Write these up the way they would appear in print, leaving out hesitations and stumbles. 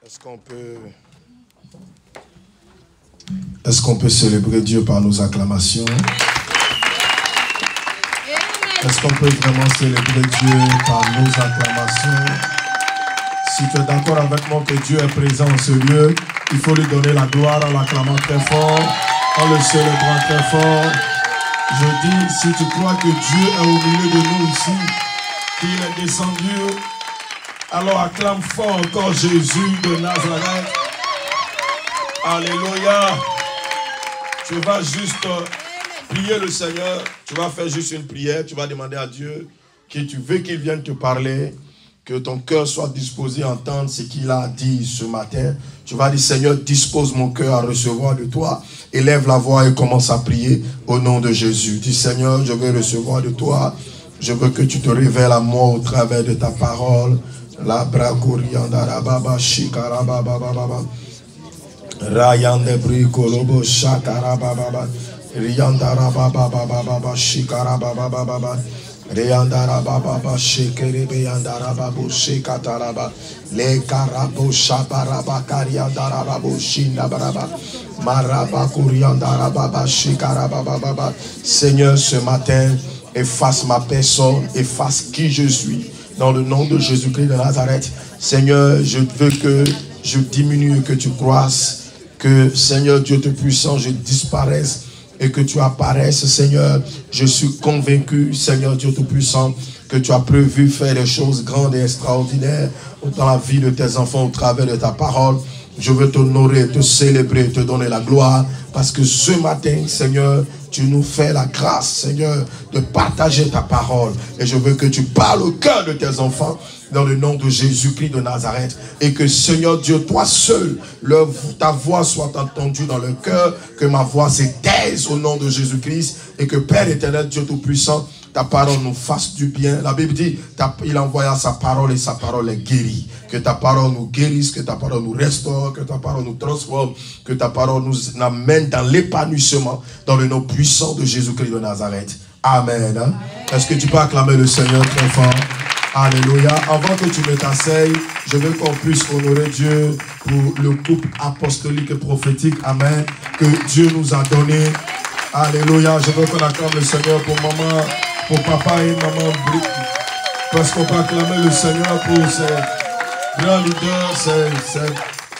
Est-ce qu'on peut célébrer Dieu par nos acclamations? Est-ce qu'on peut vraiment célébrer Dieu par nos acclamations? Si tu es d'accord avec moi que Dieu est présent en ce lieu, il faut lui donner la gloire en l'acclamant très fort, en le célébrant très fort. Je dis, si tu crois que Dieu est au milieu de nous ici, qu'il est descendu, alors acclame fort encore Jésus de Nazareth. Alléluia. Tu vas juste prier le Seigneur. Tu vas faire juste une prière. Tu vas demander à Dieu que tu veux qu'il vienne te parler. Que ton cœur soit disposé à entendre ce qu'il a dit ce matin. Tu vas dire, Seigneur, dispose mon cœur à recevoir de toi. Élève la voix et commence à prier au nom de Jésus. Dis, Seigneur, je veux recevoir de toi. Je veux que tu te révèles à moi au travers de ta parole. La bracouriandarababa shikarababa. Rayande bricolobo shakarababa. Riandarababa shikarababa. Reandarababa shekerebe andarababu shekataraba. Le karabo shabaraba kariandarababu shindabaraba. Maraba kuriandarababa shikarababa. Seigneur, ce matin, efface ma personne, efface qui je suis. Dans le nom de Jésus-Christ de Nazareth, Seigneur, je veux que je diminue et que tu croisses. Que, Seigneur Dieu Tout-Puissant, je disparaisse et que tu apparaisses, Seigneur. Je suis convaincu, Seigneur Dieu Tout-Puissant, que tu as prévu faire des choses grandes et extraordinaires dans la vie de tes enfants au travers de ta parole. Je veux t'honorer, te célébrer, te donner la gloire, parce que ce matin, Seigneur, tu nous fais la grâce, Seigneur, de partager ta parole. Et je veux que tu parles au cœur de tes enfants, dans le nom de Jésus-Christ de Nazareth. Et que, Seigneur Dieu, toi seul, ta voix soit entendue dans le cœur, que ma voix se taise au nom de Jésus-Christ. Et que, Père éternel, Dieu Tout-Puissant, ta parole nous fasse du bien. La Bible dit, il envoya sa parole et sa parole est guérie. Que ta parole nous guérisse, que ta parole nous restaure, que ta parole nous transforme, que ta parole nous amène dans l'épanouissement, dans le nom puissant de Jésus-Christ de Nazareth. Amen. Hein? Est-ce que tu peux acclamer le Seigneur très fort? Alléluia. Avant que tu ne t'asseyes, je veux qu'on puisse honorer Dieu pour le couple apostolique et prophétique. Amen. Que Dieu nous a donné. Alléluia. Je veux qu'on acclame le Seigneur pour maman, pour papa et maman. Parce qu'on peut acclamer le Seigneur pour ces grands leaders,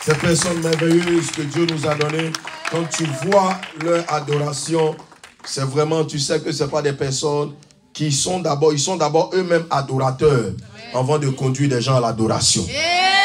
ces personnes merveilleuses que Dieu nous a données. Quand tu vois leur adoration, c'est vraiment, tu sais que ce n'est pas des personnes qui sont d'abord, ils sont d'abord eux-mêmes adorateurs avant de conduire des gens à l'adoration.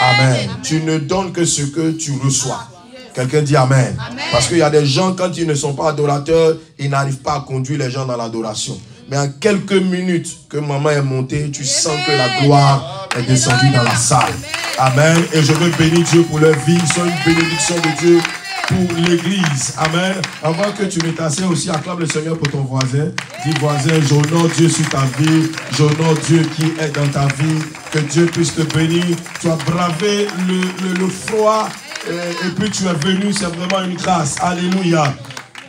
Amen. Tu ne donnes que ce que tu reçois. Quelqu'un dit amen. Parce qu'il y a des gens, quand ils ne sont pas adorateurs, ils n'arrivent pas à conduire les gens dans l'adoration. Mais en quelques minutes que maman est montée, tu sens que la gloire est descendue dans la salle. Amen. Et je veux bénir Dieu pour leur vie. Ils sont une bénédiction de Dieu pour l'église. Amen. Avant que tu ne t'assieds aussi, acclame le Seigneur pour ton voisin. Dis voisin, j'honore Dieu sur ta vie. J'honore Dieu qui est dans ta vie. Que Dieu puisse te bénir. Tu as bravé le froid et puis tu es venu. C'est vraiment une grâce. Alléluia.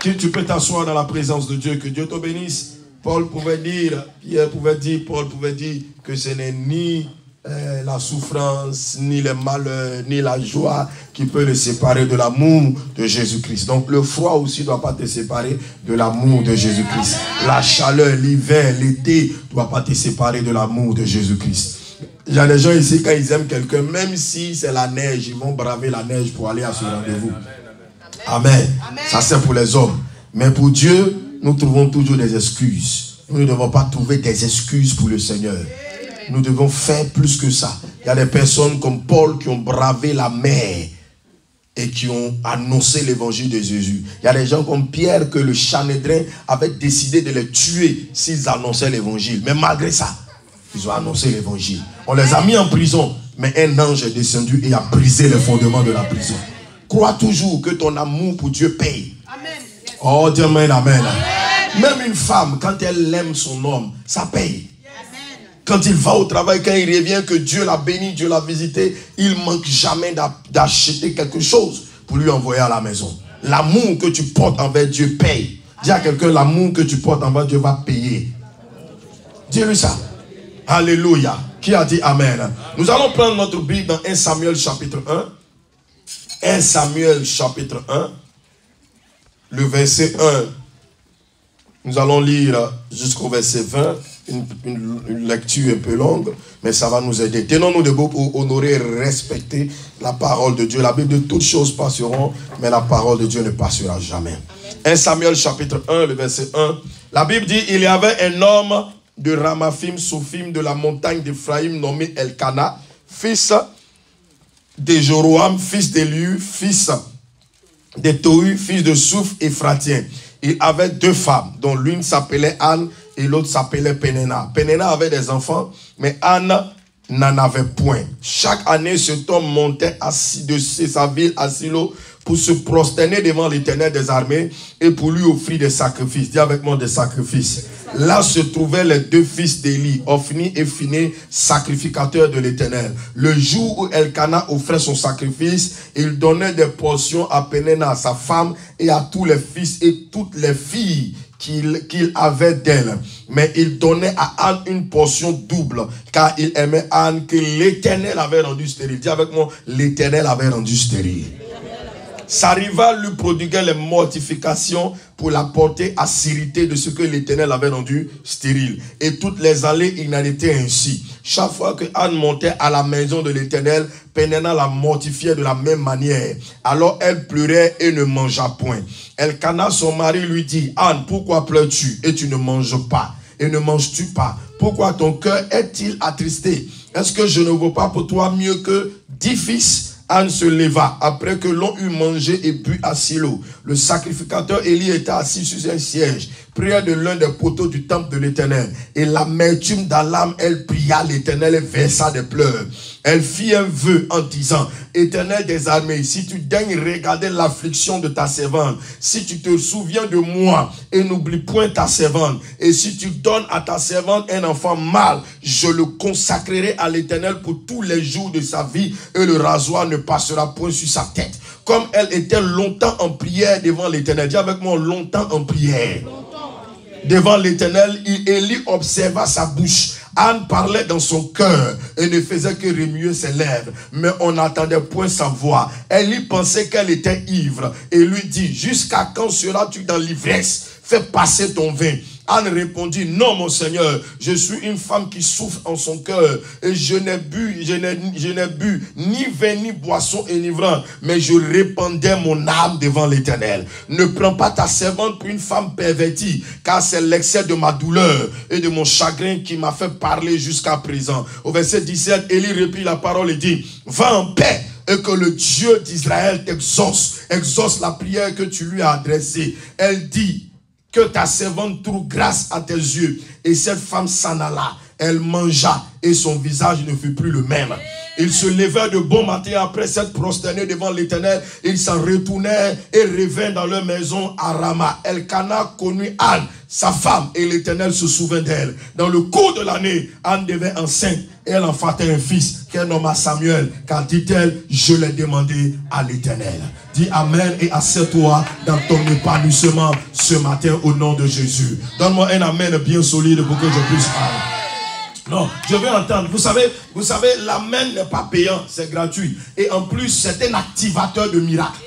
Tu peux t'asseoir dans la présence de Dieu. Que Dieu te bénisse. Paul pouvait dire que ce n'est ni la souffrance, ni le malheur, ni la joie qui peut le séparer de l'amour de Jésus-Christ. Donc le froid aussi ne doit pas te séparer de l'amour de Jésus-Christ. La chaleur, l'hiver, l'été ne doit pas te séparer de l'amour de Jésus-Christ. Il y a des gens ici, quand ils aiment quelqu'un, même si c'est la neige, ils vont braver la neige pour aller à ce rendez-vous. Amen. Ça c'est pour les hommes. Mais pour Dieu, nous trouvons toujours des excuses. Nous ne devons pas trouver des excuses pour le Seigneur. Nous devons faire plus que ça. Il y a des personnes comme Paul qui ont bravé la mer et qui ont annoncé l'évangile de Jésus. Il y a des gens comme Pierre que le Sanhédrin avait décidé de les tuer s'ils annonçaient l'évangile. Mais malgré ça, ils ont annoncé l'évangile. On les a mis en prison, mais un ange est descendu et a brisé les fondements de la prison. Crois toujours que ton amour pour Dieu paye. Oh, Dieu, amen, amen. Même une femme, quand elle aime son homme, ça paye. Quand il va au travail, quand il revient, que Dieu l'a béni, Dieu l'a visité, il ne manque jamais d'acheter quelque chose pour lui envoyer à la maison. L'amour que tu portes envers Dieu paye. Dis à quelqu'un, l'amour que tu portes envers Dieu va payer. Dis-lui ça. Alléluia. Qui a dit amen? Nous allons prendre notre Bible dans 1 Samuel chapitre 1. 1 Samuel chapitre 1, le verset 1. Nous allons lire jusqu'au verset 20, une lecture un peu longue, mais ça va nous aider. Tenons-nous debout pour honorer et respecter la parole de Dieu. La Bible dit toutes choses passeront, mais la parole de Dieu ne passera jamais. 1 Samuel chapitre 1, le verset 1. La Bible dit, il y avait un homme de Ramaphim, Sophim, de la montagne d'Ephraïm, nommé Elkana, fils de Joroam, fils d'Éliu, fils de Tohu, fils de Souf, Éphratien. Il avait 2 femmes, dont l'une s'appelait Anne et l'autre s'appelait Pénéna. Pénéna avait des enfants, mais Anne n'en avait point. Chaque année, cet homme montait de sa ville à Silo pour se prosterner devant l'Éternel des armées et pour lui offrir des sacrifices. Dis avec moi des sacrifices. Là se trouvaient les 2 fils d'Élie, Ophni et Phiné, sacrificateurs de l'Éternel. Le jour où Elkana offrait son sacrifice, il donnait des portions à Pénéna, sa femme, et à tous les fils et toutes les filles qu'il avait d'elle. Mais il donnait à Anne une portion double, car il aimait Anne que l'Éternel avait rendue stérile. Dis avec moi, l'Éternel avait rendue stérile. Sa rivale lui prodiguait les mortifications pour la porter à sérité de ce que l'Éternel avait rendu stérile. Et toutes les années, il n'en était ainsi. Chaque fois que Anne montait à la maison de l'Éternel, Pénéna la mortifiait de la même manière. Alors elle pleurait et ne mangea point. Elkana, son mari, lui dit, Anne, pourquoi pleures-tu et tu ne manges pas? Et ne manges-tu pas? Pourquoi ton cœur est-il attristé? Est-ce que je ne vaux pas pour toi mieux que 10 fils? Anne se leva après que l'on eut mangé et bu à Silo. Le sacrificateur Élie était assis sur un siège, près de l'un des poteaux du temple de l'Éternel. Et l'amertume dans l'âme, elle pria l'Éternel et versa des pleurs. Elle fit un vœu en disant, Éternel des armées, si tu daignes regarder l'affliction de ta servante, si tu te souviens de moi et n'oublie point ta servante, et si tu donnes à ta servante un enfant mâle, je le consacrerai à l'Éternel pour tous les jours de sa vie, et le rasoir ne passera point sur sa tête. Comme elle était longtemps en prière devant l'Éternel. Dis avec moi, longtemps en prière. Devant l'Éternel, Élie observa sa bouche. Anne parlait dans son cœur et ne faisait que remuer ses lèvres, mais on n'entendait point sa voix. Élie pensait qu'elle était ivre et lui dit, jusqu'à quand seras-tu dans l'ivresse? Fais passer ton vin. Anne répondit, non mon Seigneur, je suis une femme qui souffre en son cœur et je n'ai bu ni vin ni boisson enivrante, mais je répandais mon âme devant l'Éternel. Ne prends pas ta servante pour une femme pervertie, car c'est l'excès de ma douleur et de mon chagrin qui m'a fait parler jusqu'à présent. Au verset 17, Élie reprit la parole et dit, va en paix. Et que le Dieu d'Israël t'exauce, exauce la prière que tu lui as adressée. Elle dit, que ta servante trouve grâce à tes yeux. Et cette femme s'en alla. Elle mangea et son visage ne fut plus le même. Ils se levèrent de bon matin après s'être prosternés devant l'Éternel. Ils s'en retournèrent et revinrent dans leur maison à Rama. Elkana connut Anne, sa femme, et l'Éternel se souvint d'elle. Dans le cours de l'année, Anne devint enceinte et elle enfantait un fils qu'elle nomma Samuel, car dit-elle, je l'ai demandé à l'Éternel. Dis Amen et assieds-toi dans ton épanouissement ce matin au nom de Jésus. Donne-moi un Amen bien solide pour que je puisse parler. Non, je veux entendre. Vous savez, l'amen n'est pas payant, c'est gratuit. Et en plus, c'est un activateur de miracles.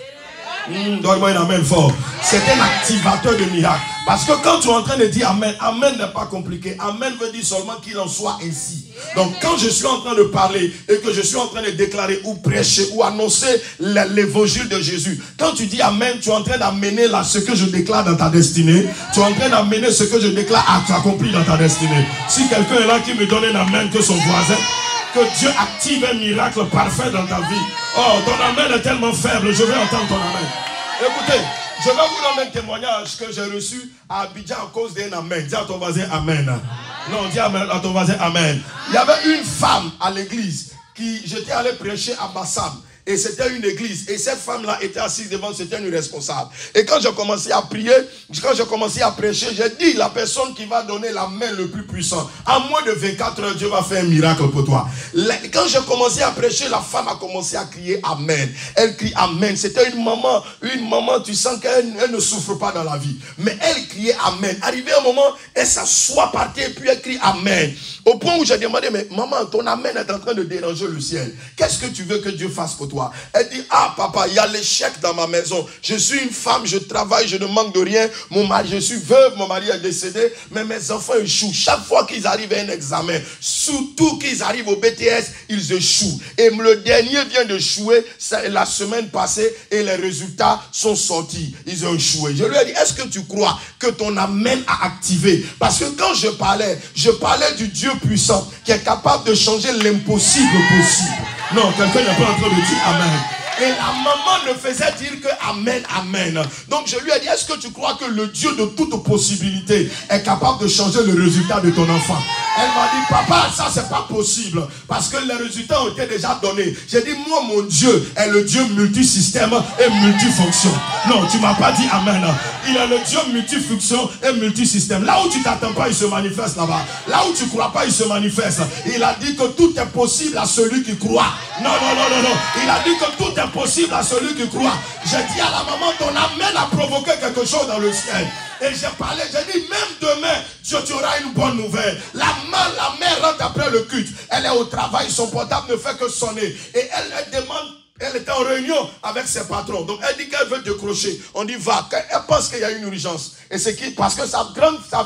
Donne-moi un amen fort. C'est un activateur de miracles. Parce que quand tu es en train de dire amen, amen n'est pas compliqué. Amen veut dire seulement qu'il en soit ainsi. Donc quand je suis en train de parler et que je suis en train de déclarer ou prêcher ou annoncer l'évangile de Jésus, quand tu dis amen, tu es en train d'amener là ce que je déclare dans ta destinée. Tu es en train d'amener ce que je déclare à accompli dans ta destinée. Si quelqu'un est là qui me donne un amen que son voisin, que Dieu active un miracle parfait dans ta vie. Oh, ton amen est tellement faible, je vais entendre ton amen. Écoutez, je vais vous donner un témoignage que j'ai reçu à Abidjan à cause d'un amen. Dis à ton voisin amen. Non, dis à ton voisin amen. Il y avait une femme à l'église qui, j'étais allé prêcher à Bassam. Et c'était une église. Et cette femme-là était assise devant, c'était une responsable. Et quand j'ai commencé à prier, quand j'ai commencé à prêcher, j'ai dit, la personne qui va donner la main le plus puissant, en moins de 24 heures, Dieu va faire un miracle pour toi. Quand j'ai commencé à prêcher, la femme a commencé à crier Amen. Elle crie Amen. C'était une maman, tu sens qu'elle ne souffre pas dans la vie. Mais elle criait Amen. Arrivé un moment, elle s'assoit par terre et puis elle crie Amen. Au point où j'ai demandé, mais maman, ton Amen est en train de déranger le ciel. Qu'est-ce que tu veux que Dieu fasse pour toi? toi. Elle dit, ah papa, il y a l'échec dans ma maison. Je suis une femme, je travaille, je ne manque de rien. Mon mari, je suis veuve, mon mari est décédé, mais mes enfants échouent. Chaque fois qu'ils arrivent à un examen, surtout qu'ils arrivent au BTS, ils échouent. Et le dernier vient d'échouer la semaine passée et les résultats sont sortis. Ils ont échoué. Je lui ai dit, est-ce que tu crois que ton amen a activé? Parce que quand je parlais du Dieu puissant qui est capable de changer l'impossible possible. Non, quelqu'un n'est pas en train de dire amen. Et la maman ne faisait dire que amen, amen. Donc je lui ai dit, est-ce que tu crois que le Dieu de toute possibilité est capable de changer le résultat de ton enfant? Elle m'a dit, papa, ça c'est pas possible. Parce que les résultats ont été déjà donnés. J'ai dit, moi mon Dieu est le Dieu multisystème et multifonction. Non, tu m'as pas dit amen. Il est le Dieu multifonction et multisystème. Là où tu t'attends pas, il se manifeste là-bas. Là où tu crois pas, il se manifeste. Il a dit que tout est possible à celui qui croit. Non, non, non, non, non. Il a dit que tout est possible à celui qui croit. J'ai dit à la maman, ton amen a provoqué quelque chose dans le ciel. Et j'ai parlé, j'ai dit, même demain, tu auras une bonne nouvelle. La mère rentre après le culte. Elle est au travail, son portable ne fait que sonner. Et elle demande, elle était en réunion avec ses patrons. Donc elle dit qu'elle veut décrocher. On dit, va. Elle pense qu'il y a une urgence. Et c'est parce que sa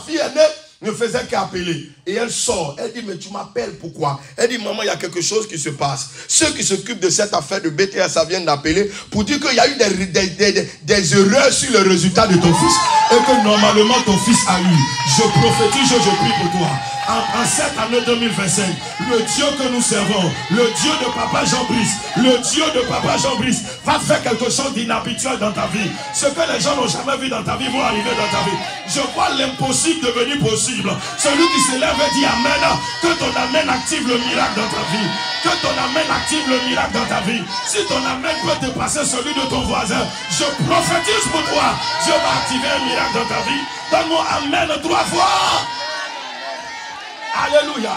fille aînée ne faisait qu'appeler. Et elle sort. Elle dit, mais tu m'appelles pourquoi? Elle dit, maman, il y a quelque chose qui se passe. Ceux qui s'occupent de cette affaire de BTS, ça vient d'appeler pour dire qu'il y a eu des erreurs sur le résultat de ton fils. Et que normalement ton fils a eu. Je prophétise, je prie pour toi. En cette année 2025, le Dieu que nous servons, le Dieu de Papa Jean-Brice, le Dieu de Papa Jean-Brice va faire quelque chose d'inhabituel dans ta vie. Ce que les gens n'ont jamais vu dans ta vie va arriver dans ta vie. Je vois l'impossible devenir possible. Celui qui se lève et dit amen, que ton amen active le miracle dans ta vie. Que ton amen active le miracle dans ta vie. Si ton amen peut dépasser celui de ton voisin, je prophétise pour toi. Dieu va activer un miracle dans ta vie. Donne-moi amen 3 fois. Alléluia.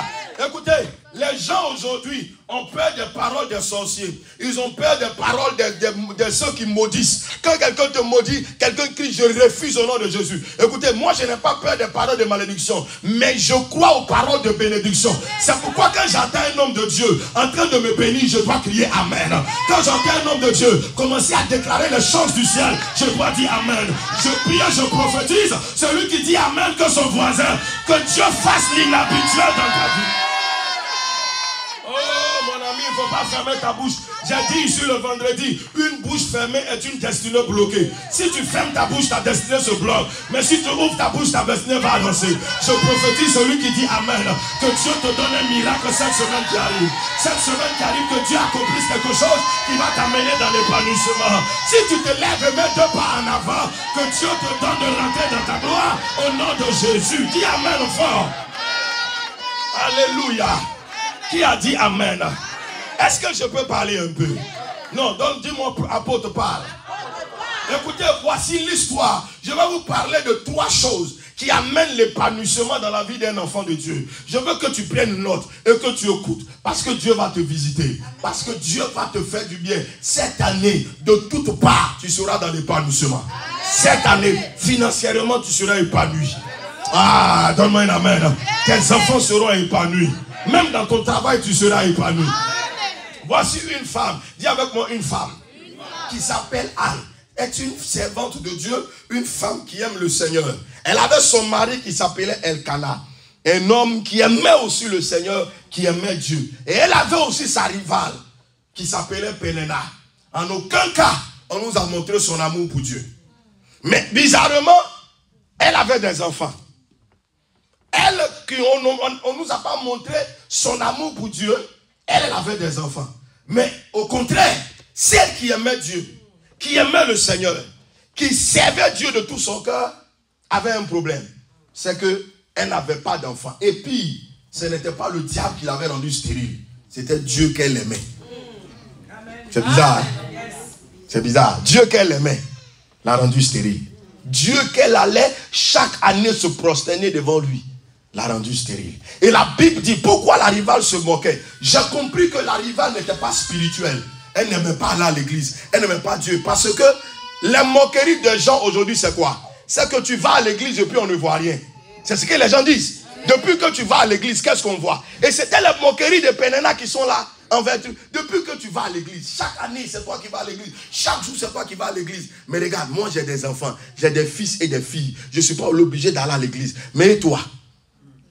Écoutez, les gens aujourd'hui ont peur des paroles des sorciers. Ils ont peur des paroles de ceux qui maudissent. Quand quelqu'un te maudit, quelqu'un crie, je refuse au nom de Jésus. Écoutez, moi je n'ai pas peur des paroles de malédiction, mais je crois aux paroles de bénédiction. C'est pourquoi quand j'entends un homme de Dieu en train de me bénir, je dois crier amen. Quand j'entends un homme de Dieu commencer à déclarer les choses du ciel, je dois dire amen. Je prie et je prophétise, celui qui dit amen que son voisin, que Dieu fasse l'inhabituel dans ta vie. Oh mon ami, il ne faut pas fermer ta bouche. J'ai dit ici le vendredi, une bouche fermée est une destinée bloquée. Si tu fermes ta bouche, ta destinée se bloque. Mais si tu ouvres ta bouche, ta destinée va avancer. Je prophétise celui qui dit amen, que Dieu te donne un miracle cette semaine qui arrive. Cette semaine qui arrive, que Dieu accomplisse quelque chose qui va t'amener dans l'épanouissement. Si tu te lèves et mets 2 pas en avant, que Dieu te donne de rentrer dans ta gloire au nom de Jésus. Dis amen fort. Alléluia. Qui a dit amen? Est-ce que je peux parler un peu? Non, donc dis-moi, apôtre, parle. Écoutez, voici l'histoire. Je vais vous parler de 3 choses qui amènent l'épanouissement dans la vie d'un enfant de Dieu. Je veux que tu prennes note et que tu écoutes. Parce que Dieu va te visiter. Parce que Dieu va te faire du bien. Cette année, de toutes parts, tu seras dans l'épanouissement. Cette année, financièrement, tu seras épanoui. Ah, donne-moi un amen. Tes enfants seront épanouis. Même dans ton travail, tu seras épanoui. Voici une femme, dis avec moi une femme, qui s'appelle Anne, est une servante de Dieu, une femme qui aime le Seigneur. Elle avait son mari qui s'appelait Elkana, un homme qui aimait aussi le Seigneur, qui aimait Dieu. Et elle avait aussi sa rivale, qui s'appelait Pénéna. En aucun cas, on nous a montré son amour pour Dieu. Mais bizarrement, elle avait des enfants. Elle, on ne nous a pas montré son amour pour Dieu, elle avait des enfants. Mais au contraire, celle qui aimait Dieu, qui aimait le Seigneur, qui servait Dieu de tout son cœur, avait un problème. C'est qu'elle n'avait pas d'enfants. Et puis, ce n'était pas le diable qui l'avait rendue stérile. C'était Dieu qu'elle aimait. C'est bizarre. Hein? C'est bizarre. Dieu qu'elle aimait l'a rendue stérile. Dieu qu'elle allait chaque année se prosterner devant lui l'a rendu stérile. Et la Bible dit pourquoi la rivale se moquait. J'ai compris que la rivale n'était pas spirituelle. Elle n'aimait pas aller à l'église. Elle n'aimait pas Dieu. Parce que les moqueries des gens aujourd'hui, c'est quoi? C'est que tu vas à l'église et puis on ne voit rien. C'est ce que les gens disent. Depuis que tu vas à l'église, qu'est-ce qu'on voit? Et c'était les moqueries de Pénéna qui sont là. envers Dieu. Depuis que tu vas à l'église, chaque année, c'est toi qui vas à l'église. Chaque jour, c'est toi qui vas à l'église. Mais regarde, moi, j'ai des enfants. J'ai des fils et des filles. Je ne suis pas obligé d'aller à l'église. Mais toi,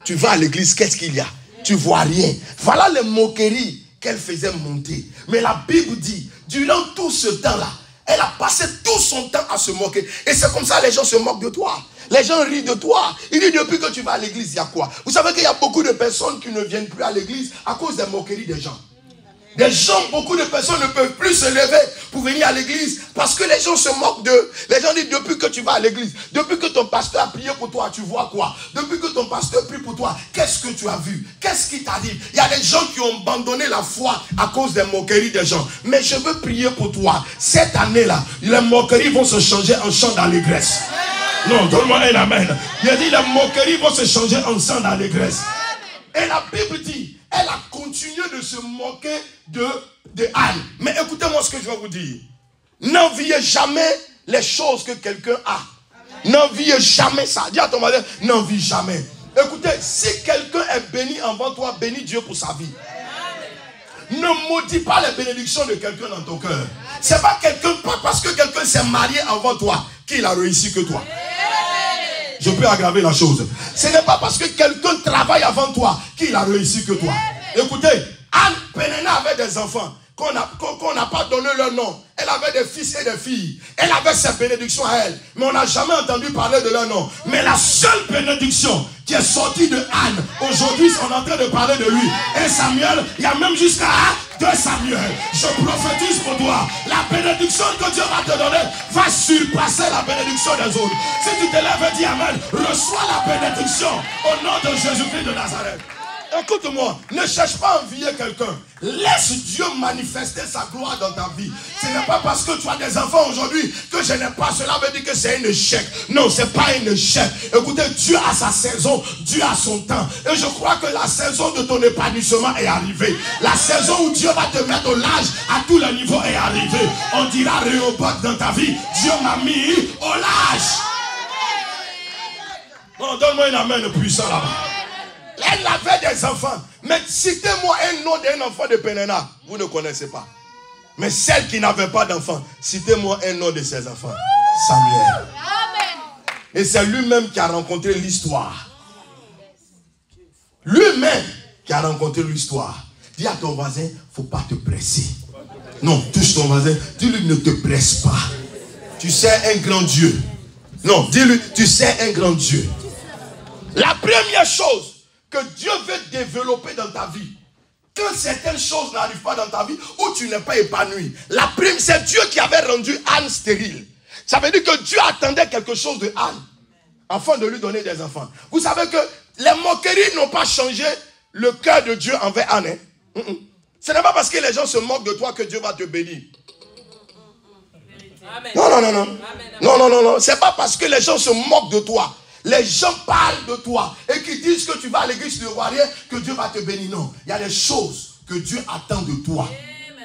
tu vas à l'église, qu'est-ce qu'il y a? Tu ne vois rien. Voilà les moqueries qu'elle faisait monter. Mais la Bible dit, durant tout ce temps-là, elle a passé tout son temps à se moquer. Et c'est comme ça que les gens se moquent de toi. Les gens rient de toi. Ils disent depuis que tu vas à l'église, il y a quoi? Vous savez qu'il y a beaucoup de personnes qui ne viennent plus à l'église à cause des moqueries des gens. Des gens, beaucoup de personnes ne peuvent plus se lever pour venir à l'église parce que les gens se moquent d'eux. Les gens disent depuis que tu vas à l'église, depuis que ton pasteur a prié pour toi, tu vois quoi? Depuis que ton pasteur prie pour toi, qu'est-ce que tu as vu? Qu'est-ce qui t'arrive? Il y a des gens qui ont abandonné la foi à cause des moqueries des gens. Mais je veux prier pour toi. Cette année-là, les moqueries vont se changer en chant d'allégresse. Non, donne-moi un amen. Il a dit les moqueries vont se changer en chant d'allégresse. Et la Bible dit, elle a continué de se moquer de Anne. Mais écoutez-moi ce que je vais vous dire. N'enviez jamais les choses que quelqu'un a. N'enviez jamais ça. Dis à ton mari, n'envie jamais. Écoutez, si quelqu'un est béni avant toi, bénis Dieu pour sa vie. Ne maudis pas les bénédictions de quelqu'un dans ton cœur. C'est pas parce que quelqu'un s'est marié avant toi qu'il a réussi que toi. Je peux aggraver la chose. Ce n'est pas parce que quelqu'un travaille avant toi qu'il a réussi que toi. Écoutez, Anne Pénéna avait des enfants qu'on n'a pas donné leur nom. Elle avait des fils et des filles. Elle avait ses bénédictions à elle. Mais on n'a jamais entendu parler de leur nom. Mais la seule bénédiction qui est sortie de Anne, aujourd'hui, on est en train de parler de lui. Et Samuel, il y a même jusqu'à 2 Samuel. Je prophétise pour toi. La bénédiction que Dieu va te donner va surpasser la bénédiction des autres. Si tu te lèves et dis Amen, reçois la bénédiction au nom de Jésus-Christ de Nazareth. Écoute-moi, ne cherche pas à envier quelqu'un. Laisse Dieu manifester sa gloire dans ta vie. Ce n'est pas parce que tu as des enfants aujourd'hui que je n'ai pas. Cela veut dire que c'est un échec. Non, ce n'est pas un échec. Écoutez, Dieu a sa saison, Dieu a son temps. Et je crois que la saison de ton épanouissement est arrivée. La saison où Dieu va te mettre au large à tous les niveaux est arrivée. On dira Rehoboth dans ta vie. Dieu m'a mis au large. Non, donne-moi un amen puissant là-bas. Elle avait des enfants. Mais citez-moi un nom d'un enfant de Pénéna. Vous ne connaissez pas. Mais celle qui n'avait pas d'enfant, citez-moi un nom de ses enfants. Samuel. Et c'est lui-même qui a rencontré l'histoire. Lui-même qui a rencontré l'histoire. Dis à ton voisin, il ne faut pas te presser. Non, touche ton voisin. Dis-lui, ne te presse pas. Tu sais un grand Dieu. Non, dis-lui, tu sais un grand Dieu. La première chose que Dieu veut développer dans ta vie, quand certaines choses n'arrivent pas dans ta vie, ou tu n'es pas épanoui, la prime, c'est Dieu qui avait rendu Anne stérile. Ça veut dire que Dieu attendait quelque chose de Anne, afin de lui donner des enfants. Vous savez que les moqueries n'ont pas changé le cœur de Dieu envers Anne. Ce n'est pas parce que les gens se moquent de toi que Dieu va te bénir. Amen. Non, non, non, non. Amen. Non, non, non, non. C'est pas parce que les gens se moquent de toi. Les gens parlent de toi et qui disent que tu vas à l'église, tu ne vois rien, que Dieu va te bénir. Non, il y a des choses que Dieu attend de toi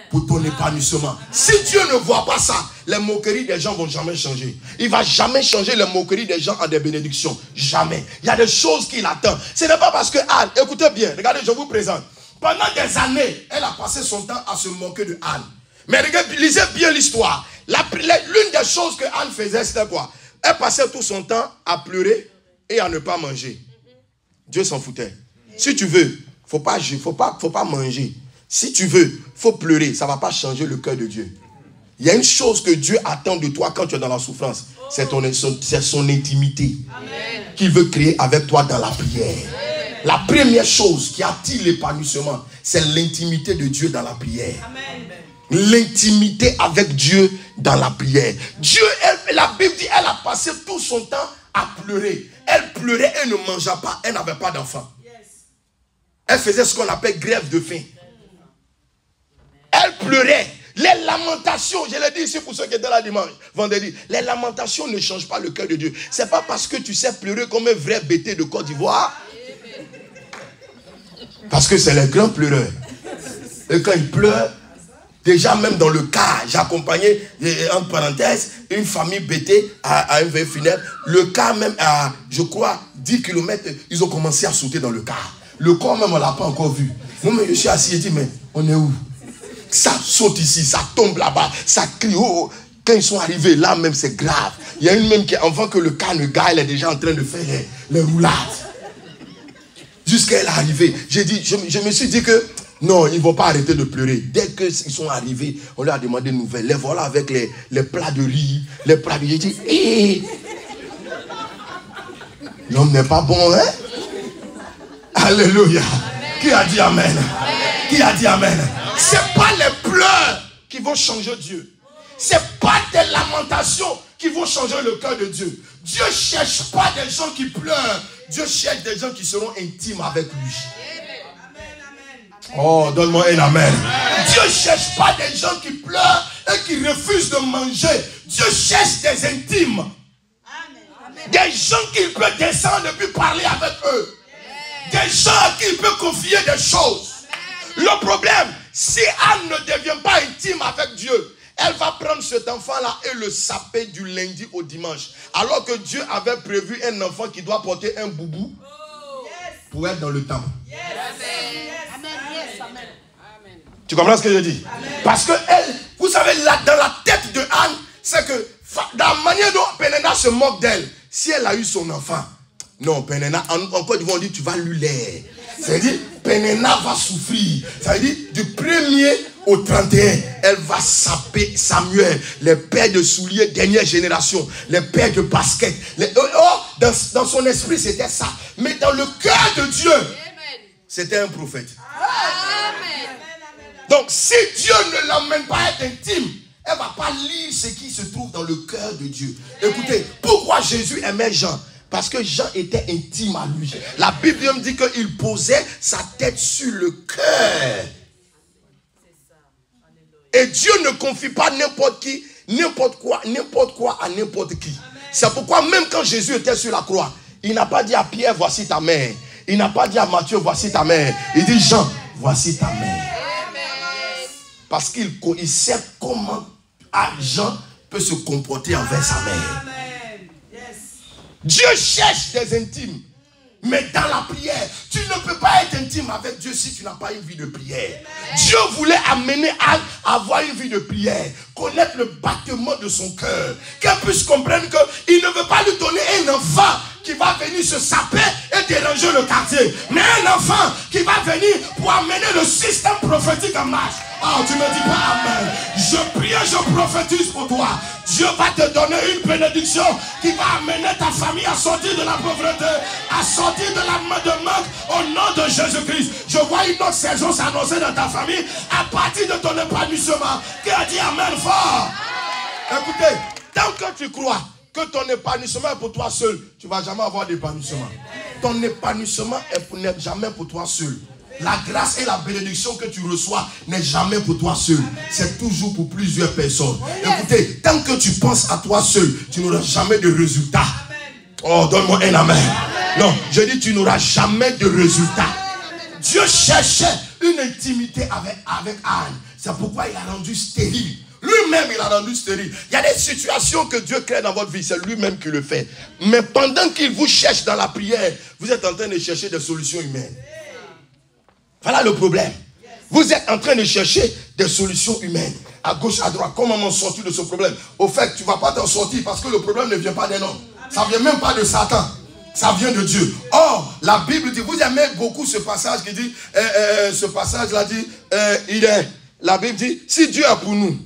pour ton épanouissement. Si Dieu ne voit pas ça, les moqueries des gens ne vont jamais changer. Il ne va jamais changer les moqueries des gens en des bénédictions. Jamais. Il y a des choses qu'il attend. Ce n'est pas parce que Anne, écoutez bien, regardez, je vous présente. Pendant des années, elle a passé son temps à se moquer de Anne. Mais regardez, lisez bien l'histoire. L'une des choses que Anne faisait, c'était quoi? Elle passait tout son temps à pleurer et à ne pas manger. Dieu s'en foutait. Si tu veux, faut pas manger. Si tu veux, faut pleurer. Ça ne va pas changer le cœur de Dieu. Il y a une chose que Dieu attend de toi quand tu es dans la souffrance. C'est son intimité qu'il veut créer avec toi dans la prière. La première chose qui attire l'épanouissement, c'est l'intimité de Dieu dans la prière. L'intimité avec Dieu dans la prière. Dieu, la Bible dit, elle a passé tout son temps à pleurer. Elle pleurait, elle ne mangeait pas, elle n'avait pas d'enfant. Elle faisait ce qu'on appelle grève de faim. Elle pleurait. Les lamentations, je l'ai dit ici pour ceux qui étaient là dimanche, vendredi, les lamentations ne changent pas le cœur de Dieu. Ce n'est pas parce que tu sais pleurer comme un vrai bêté de Côte d'Ivoire. Parce que c'est les grands pleureurs. Et quand ils pleurent, déjà même dans le car, j'accompagnais, entre parenthèses, une famille bêtée à un veilleux funèbre. Le car même à, je crois, 10 km, ils ont commencé à sauter dans le car. Le corps même, on ne l'a pas encore vu. Moi, je suis assis et dit, mais On est où? Ça saute ici, ça tombe là-bas, ça crie. Oh, quand ils sont arrivés, là même c'est grave. Il y a une même qui, avant que le car ne gare, elle est déjà en train de faire les roulades. Jusqu'à elle est arrivée. Je me suis dit que non, ils ne vont pas arrêter de pleurer. Dès qu'ils sont arrivés, on leur a demandé de nouvelles. Les voilà avec les plats de riz, les plats de riz. J'ai dit, hé! L'homme n'est pas bon, hein? Alléluia. Qui a dit amen? Qui a dit amen? Ce n'est pas les pleurs qui vont changer Dieu. Ce n'est pas des lamentations qui vont changer le cœur de Dieu. Dieu ne cherche pas des gens qui pleurent. Dieu cherche des gens qui seront intimes avec lui. Oh, donne-moi un amen. Dieu ne cherche pas des gens qui pleurent et qui refusent de manger. Dieu cherche des intimes. Des gens qu'il peut descendre et puis parler avec eux. Des gens à qui il peut confier des choses. Le problème, si Anne ne devient pas intime avec Dieu, elle va prendre cet enfant-là et le saper du lundi au dimanche. Alors que Dieu avait prévu un enfant qui doit porter un boubou pour être dans le temple. Tu comprends ce que je dis? Parce que elle, vous savez, là, dans la tête de Anne, c'est que dans la manière dont Pénéna se moque d'elle, si elle a eu son enfant, non, Pénéna, en Côte d'Ivoire, on dit tu vas lui l'air. C'est-à-dire, Pénéna va souffrir. C'est-à-dire, du 1er au 31, elle va saper Samuel, les pères de souliers, dernière génération, les pères de basket. Dans son esprit, c'était ça. Mais dans le cœur de Dieu, c'était un prophète. Donc, si Dieu ne l'emmène pas à être intime, elle ne va pas lire ce qui se trouve dans le cœur de Dieu. Écoutez, pourquoi Jésus aimait Jean? Parce que Jean était intime à lui. La Bible me dit qu'il posait sa tête sur le cœur. Et Dieu ne confie pas n'importe qui, n'importe quoi à n'importe qui. C'est pourquoi même quand Jésus était sur la croix, il n'a pas dit à Pierre, voici ta mère. Il n'a pas dit à Matthieu, voici ta mère. Il dit, Jean, voici ta mère. Parce qu'il sait comment Jean peut se comporter envers sa mère. Dieu cherche des intimes. Mais dans la prière, tu ne peux pas être intime avec Dieu si tu n'as pas une vie de prière. Dieu voulait amener Anne à avoir une vie de prière, connaître le battement de son cœur, qu'elle puisse comprendre qu'il ne veut pas lui donner un enfant qui va venir se saper et déranger le quartier, mais un enfant qui va venir pour amener le système prophétique en marche. Oh, tu ne me dis pas amen. Je prie et je prophétise pour toi. Dieu va te donner une bénédiction qui va amener ta famille à sortir de la pauvreté, à sortir de la main de manque au nom de Jésus-Christ. Je vois une autre saison s'annoncer dans ta famille à partir de ton épanouissement. Qui a dit amen fort? Écoutez, tant que tu crois que ton épanouissement est pour toi seul, tu ne vas jamais avoir d'épanouissement. Ton épanouissement n'est jamais pour toi seul. La grâce et la bénédiction que tu reçois n'est jamais pour toi seul. C'est toujours pour plusieurs personnes. Écoutez, tant que tu penses à toi seul, tu n'auras jamais de résultat. Oh, donne-moi un amen. Non, je dis tu n'auras jamais de résultat. Dieu cherchait une intimité avec Anne. C'est pourquoi il a rendu stérile. Lui-même, il a rendu stérile. Il y a des situations que Dieu crée dans votre vie. C'est lui-même qui le fait. Mais pendant qu'il vous cherche dans la prière, vous êtes en train de chercher des solutions humaines. Voilà le problème. Vous êtes en train de chercher des solutions humaines. À gauche, à droite. Comment m'en sortir de ce problème? Au fait, tu ne vas pas t'en sortir parce que le problème ne vient pas d'un homme. Ça ne vient même pas de Satan. Ça vient de Dieu. Or, la Bible dit, vous aimez beaucoup ce passage qui dit, ce passage-là dit, la Bible dit, si Dieu est pour nous,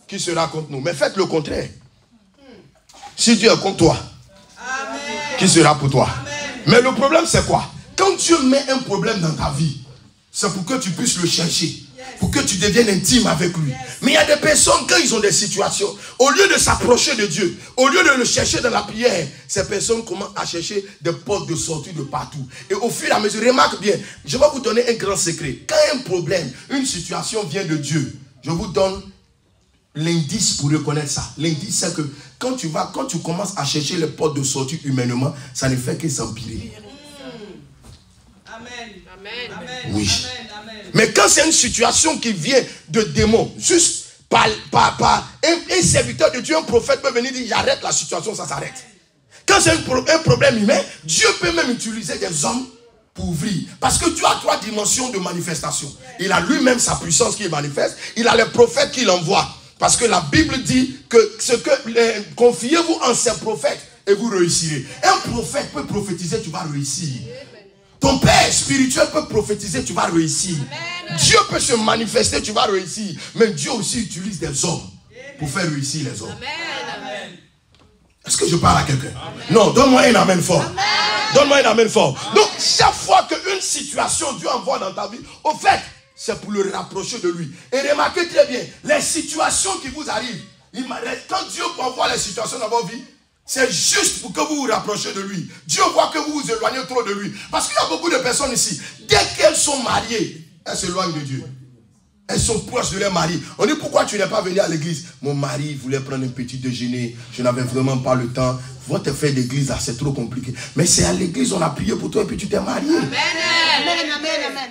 qui sera contre nous? Mais faites le contraire. Si Dieu est contre toi, qui sera pour toi? Mais le problème c'est quoi? Quand Dieu met un problème dans ta vie, c'est pour que tu puisses le chercher, pour que tu deviennes intime avec lui. Mais il y a des personnes, quand ils ont des situations, au lieu de s'approcher de Dieu, au lieu de le chercher dans la prière, ces personnes commencent à chercher des portes de sortie de partout. Et au fur et à mesure, remarque bien, je vais vous donner un grand secret. Quand un problème, une situation vient de Dieu, je vous donne l'indice pour reconnaître ça. L'indice, c'est que quand tu commences à chercher les portes de sortie humainement, ça ne fait que s'empirer. Amen. Oui. Mais quand c'est une situation qui vient de démons, juste par un serviteur de Dieu, un prophète peut venir dire j'arrête la situation, ça s'arrête. Quand c'est un problème humain, Dieu peut même utiliser des hommes pour ouvrir. Parce que Dieu a 3 dimensions de manifestation. Il a lui-même sa puissance qui manifeste. Il a les prophètes qu'il envoie. Parce que la Bible dit que confiez-vous en ces prophètes et vous réussirez. Un prophète peut prophétiser, tu vas réussir. Ton père spirituel peut prophétiser, tu vas réussir. Amen. Dieu peut se manifester, tu vas réussir. Mais Dieu aussi utilise des hommes pour faire réussir les hommes. Amen. Est-ce que je parle à quelqu'un? Non, donne-moi un amen fort. Donne-moi un amen fort. Donc, chaque fois qu'une situation Dieu envoie dans ta vie, au fait, c'est pour le rapprocher de lui. Et remarquez très bien, les situations qui vous arrivent, quand Dieu envoie les situations dans vos vies, c'est juste pour que vous vous rapprochiez de lui. Dieu voit que vous vous éloignez trop de lui. Parce qu'il y a beaucoup de personnes ici, dès qu'elles sont mariées, elles s'éloignent de Dieu. Elles sont proches de leur mari. On dit, pourquoi tu n'es pas venu à l'église? Mon mari voulait prendre un petit déjeuner. Je n'avais vraiment pas le temps. Votre affaire d'église, là, c'est trop compliqué. Mais c'est à l'église, on a prié pour toi et puis tu t'es marié. Amen. Amen, amen, amen.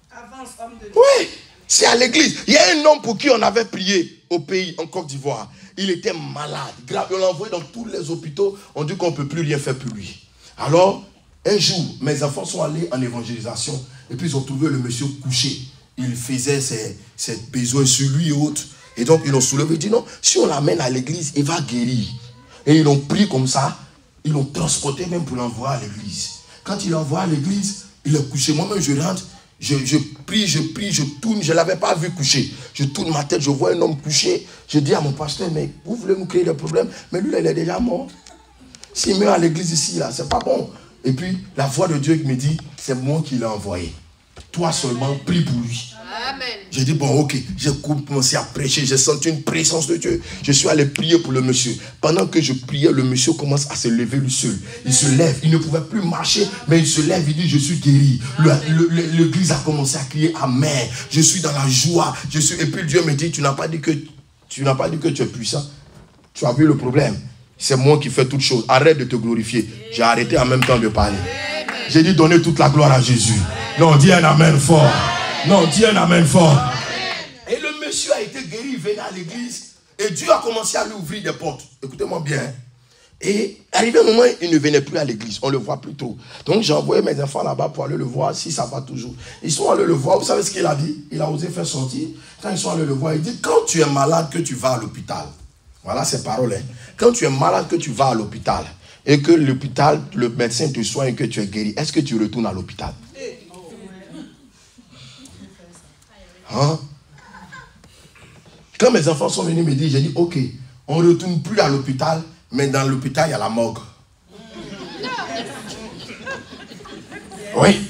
Avance, homme de Dieu. Oui, c'est à l'église. Il y a un homme pour qui on avait prié au pays, en Côte d'Ivoire. Il était malade. Grave, on l'a envoyé dans tous les hôpitaux. On dit qu'on ne peut plus rien faire pour lui. Alors, un jour, mes enfants sont allés en évangélisation. Et puis ils ont trouvé le monsieur couché. Il faisait ses besoins sur lui et autres. Et donc, ils l'ont soulevé. Ils dit non, si on l'amène à l'église, il va guérir. Et ils l'ont pris comme ça. Ils l'ont transporté même pour l'envoyer à l'église. Quand il l'envoie à l'église, il est couché. Moi-même, je rentre. Je prie, je tourne. Je ne l'avais pas vu coucher. Je tourne ma tête, je vois un homme couché. Je dis à mon pasteur, mais vous voulez nous créer des problèmes? Mais lui, là, il est déjà mort. S'il meurt à l'église ici, là, c'est pas bon. Et puis, la voix de Dieu me dit, c'est moi qui l'ai envoyé. Toi seulement, prie pour lui. Amen. J'ai dit, bon, ok. J'ai commencé à prêcher. J'ai senti une présence de Dieu. Je suis allé prier pour le monsieur. Pendant que je priais, le monsieur commence à se lever lui seul. Il se lève. Il ne pouvait plus marcher, mais il se lève. Il dit, je suis guéri. L'église a commencé à crier, amen. Je suis dans la joie. Et puis Dieu me dit, tu n'as pas dit que tu es puissant. Tu as vu le problème. C'est moi qui fais toutes choses. Arrête de te glorifier. J'ai arrêté en même temps de parler. J'ai dit, donnez toute la gloire à Jésus. Non, dis un amen fort. Non, dis un amen fort. Et le monsieur a été guéri, il venait à l'église. Et Dieu a commencé à lui ouvrir des portes. Écoutez-moi bien. Et arrivé un moment, il ne venait plus à l'église. On ne le voit plus trop. Donc j'ai envoyé mes enfants là-bas pour aller le voir si ça va toujours. Ils sont allés le voir. Vous savez ce qu'il a dit? Il a osé faire sortir. Quand ils sont allés le voir, il dit, quand tu es malade que tu vas à l'hôpital. Voilà ses paroles. Hein. Quand tu es malade que tu vas à l'hôpital et que l'hôpital, le médecin te soigne et que tu es guéri, est-ce que tu retournes à l'hôpital? Hein? Quand mes enfants sont venus me dire, j'ai dit, ok, on ne retourne plus à l'hôpital, mais dans l'hôpital, il y a la morgue. Oui,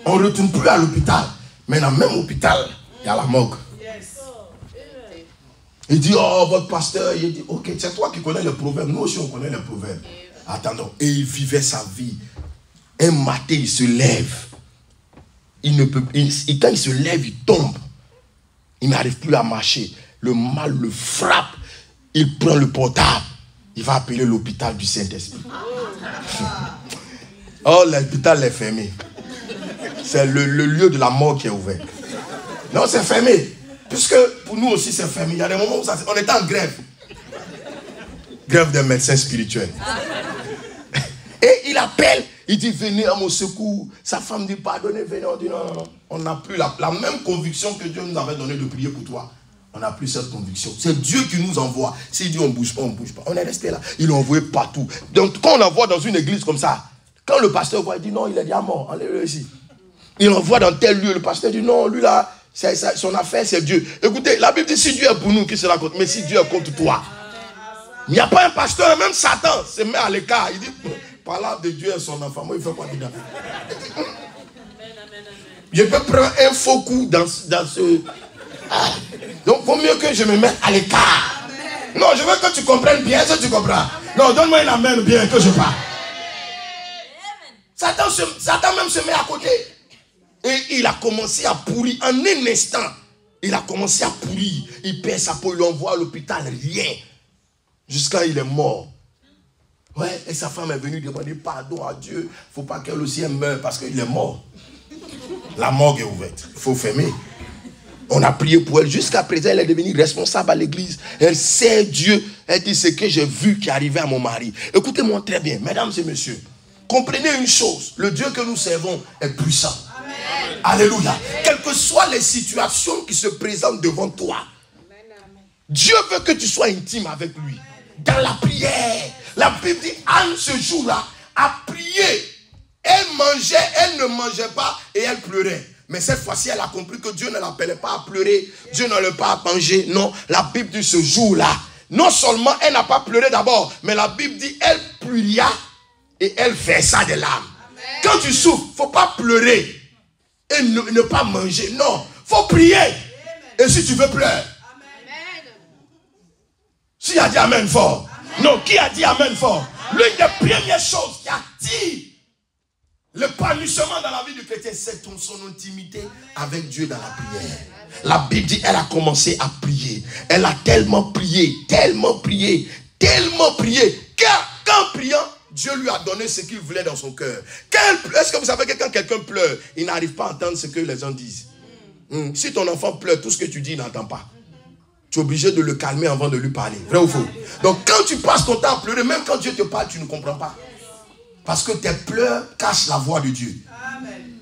on ne retourne plus à l'hôpital, mais dans le même hôpital, il y a la morgue. Il dit, oh, votre pasteur, il dit, ok, c'est toi qui connais les proverbes. Nous aussi, on connaît les proverbes. Attendons. Et il vivait sa vie. Un matin, il se lève. Et quand il se lève, il tombe. Il n'arrive plus à marcher. Le mal le frappe. Il prend le portable. Il va appeler l'hôpital du Saint-Esprit. Oh, l'hôpital est fermé. C'est le lieu de la mort qui est ouvert. Non, c'est fermé. Puisque pour nous aussi c'est fermé. Il y a des moments où on est en grève. Grève des médecins spirituels. Et il appelle, il dit venez à mon secours. Sa femme dit pardonnez, venez. On dit non, non, non. On n'a plus la même conviction que Dieu nous avait donné de prier pour toi. On n'a plus cette conviction. C'est Dieu qui nous envoie. S'il dit on ne bouge pas, on ne bouge pas. On est resté là. Il l'a envoyé partout. Donc quand on l'envoie dans une église comme ça, quand le pasteur voit, il dit non, il est déjà mort. Allez-le ici. Il l'envoie dans tel lieu. Le pasteur dit non, lui là, son affaire c'est Dieu. Écoutez, la Bible dit si Dieu est pour nous, qui sera contre? Mais si Dieu est contre toi, il n'y a pas un pasteur, même Satan se met à l'écart. Il dit, parlant de Dieu et son enfant, moi il fait quoi dedans? Je peux prendre un faux coup dans ce... Ah. Donc il vaut mieux que je me mette à l'écart. Non, je veux que tu comprennes bien ce que tu comprends. Non, donne-moi une amène bien que je parle. Satan même se met à côté. Et il a commencé à pourrir. En un instant, il a commencé à pourrir. Il perd sa peau, il l'envoie à l'hôpital, rien. Jusqu'à il est mort. Ouais, et sa femme est venue demander pardon à Dieu. Il ne faut pas qu'elle aussi meure parce qu'il est mort. La morgue est ouverte. Il faut fermer. On a prié pour elle. Jusqu'à présent, elle est devenue responsable à l'église. Elle sait Dieu. Elle dit ce que j'ai vu qui arrivait à mon mari. Écoutez-moi très bien, mesdames et messieurs. comprenez une chose, le Dieu que nous servons est puissant. Amen. Alléluia. Quelles que soient les situations qui se présentent devant toi, Dieu veut que tu sois intime avec lui. Dans la prière, la Bible dit, Anne ce jour-là a prié. Elle ne mangeait pas et elle pleurait. Mais cette fois-ci, elle a compris que Dieu ne l'appelait pas à pleurer. Dieu ne l'appelait pas à manger. Non, la Bible dit ce jour-là, non seulement elle n'a pas pleuré d'abord, mais la Bible dit, elle pria et elle versa des larmes. Amen. Quand tu souffres, il ne faut pas pleurer et ne pas manger. Non, il faut prier. Amen. Et si tu veux pleurer. Qui a dit amen fort? Amen. Non, qui a dit amen fort? L'une des premières choses qui attire l'épanouissement dans la vie du chrétien, c'est son intimité avec Dieu dans la prière. La Bible dit, elle a commencé à prier. Elle a tellement prié, qu'en priant, Dieu lui a donné ce qu'il voulait dans son cœur. Est-ce que vous savez que quand quelqu'un pleure, il n'arrive pas à entendre ce que les gens disent? Si ton enfant pleure, tout ce que tu dis, il n'entend pas. Tu es obligé de le calmer avant de lui parler. Vrai ou faux? Donc quand tu passes ton temps à pleurer, même quand Dieu te parle, tu ne comprends pas. Parce que tes pleurs cachent la voix de Dieu. Amen.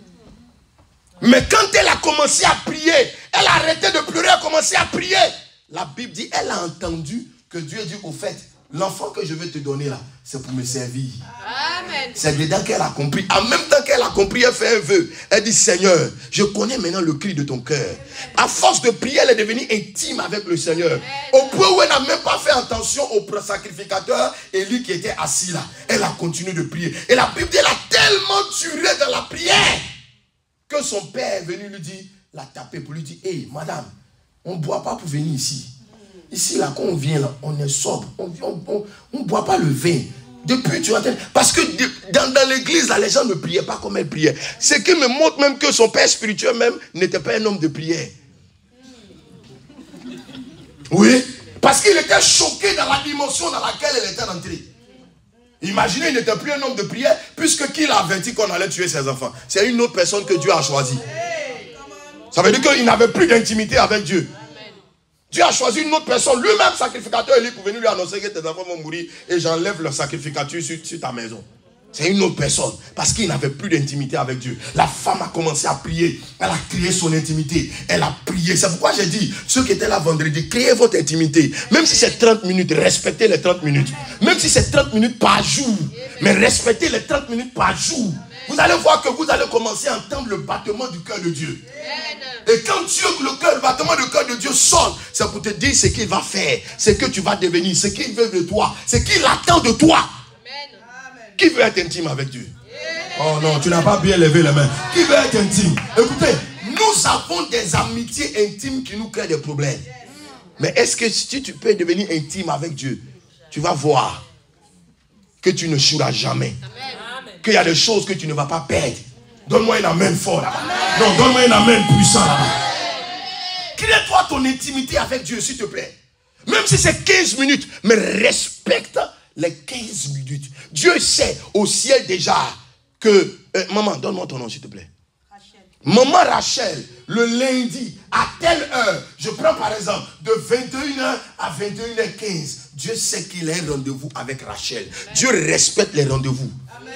Mais quand elle a commencé à prier, elle a arrêté de pleurer, elle a commencé à prier. La Bible dit, elle a entendu que Dieu dit au fait, l'enfant que je vais te donner là, c'est pour me servir. Amen. C'est dedans qu'elle a compris. En même temps qu'elle a compris, elle fait un vœu. Elle dit, Seigneur, je connais maintenant le cri de ton cœur. À force de prier, elle est devenue intime avec le Seigneur. Amen. Au point où elle n'a même pas fait attention au sacrificateur Élie qui était assis là. Elle a continué de prier. Et la Bible dit, elle a tellement duré dans la prière que son père est venu lui dire, la taper pour lui dire, hey, madame, on ne boit pas pour venir ici. Ici, là, quand on vient, là, on est sobre. On ne boit pas le vin. Depuis, tu entends. Parce que dans l'église, là, les gens ne priaient pas comme elle priait. Ce qui me montre même que son père spirituel même n'était pas un homme de prière. Oui. Parce qu'il était choqué dans la dimension dans laquelle elle était entrée. Imaginez, il n'était plus un homme de prière, puisque qui l'a averti qu'on allait tuer ses enfants? C'est une autre personne que Dieu a choisie. Ça veut dire qu'il n'avait plus d'intimité avec Dieu. Dieu a choisi une autre personne, lui-même sacrificateur, Élie, pour venir lui annoncer que tes enfants vont mourir et j'enlève leur sacrificature sur ta maison. C'est une autre personne, parce qu'il n'avait plus d'intimité avec Dieu. La femme a commencé à prier, elle a créé son intimité, elle a prié. C'est pourquoi j'ai dit, ceux qui étaient là vendredi, créez votre intimité. Même si c'est 30 minutes, respectez les 30 minutes. Même si c'est 30 minutes par jour, mais respectez les 30 minutes par jour. Vous allez voir que vous allez commencer à entendre le battement du cœur de Dieu. Et quand Dieu, le battement du cœur de Dieu sonne, c'est pour te dire ce qu'il va faire, ce que tu vas devenir, ce qu'il veut de toi, ce qu'il attend de toi. Amen. Qui veut être intime avec Dieu? Oh non, tu n'as pas bien levé les mains. Qui veut être intime? Écoutez, nous avons des amitiés intimes qui nous créent des problèmes. Mais est-ce que si tu peux devenir intime avec Dieu, tu vas voir que tu ne choueras jamais. Qu'il y a des choses que tu ne vas pas perdre. Donne-moi un amen fort là-bas. Non, donne-moi un amen puissant là-bas. Crée-toi ton intimité avec Dieu, s'il te plaît. Même si c'est 15 minutes, mais respecte les 15 minutes. Dieu sait au ciel déjà que... maman, donne-moi ton nom, s'il te plaît. Rachel. Maman Rachel, le lundi, à telle heure, je prends par exemple, de 21h à 21h15, Dieu sait qu'il a un rendez-vous avec Rachel. Amen. Dieu respecte les rendez-vous. Amen.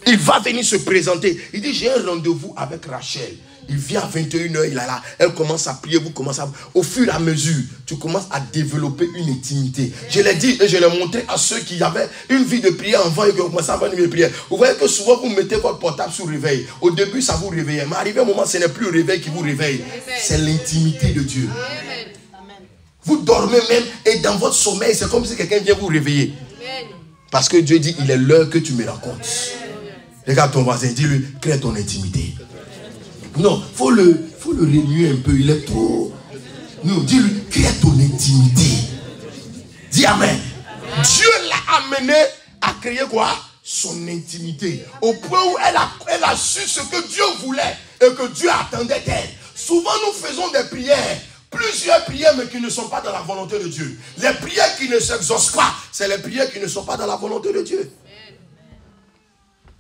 Il va venir se présenter. Il dit, j'ai un rendez-vous avec Rachel. Il vient à 21h, il est là. Elle commence à prier, vous commencez à... Au fur et à mesure, tu commences à développer une intimité. Je l'ai dit et je l'ai montré à ceux qui avaient une vie de prière avant et qui ont commencé à avoir une vie de prière. Vous voyez que souvent, vous mettez votre portable sous réveil. Au début, ça vous réveillait. Mais arrivé un moment, ce n'est plus le réveil qui vous réveille. C'est l'intimité de Dieu. Vous dormez même et dans votre sommeil, c'est comme si quelqu'un vient vous réveiller. Parce que Dieu dit, il est l'heure que tu me racontes. Regarde ton voisin, dis-lui, crée ton intimité. Non, faut le remuer un peu, il est trop... Non, dis-lui, crée ton intimité. Dis amen. Dieu l'a amené à créer quoi? Son intimité. Au point où elle a su ce que Dieu voulait et que Dieu attendait d'elle. Souvent nous faisons des prières, plusieurs prières mais qui ne sont pas dans la volonté de Dieu. Les prières qui ne s'exaucent pas, c'est les prières qui ne sont pas dans la volonté de Dieu.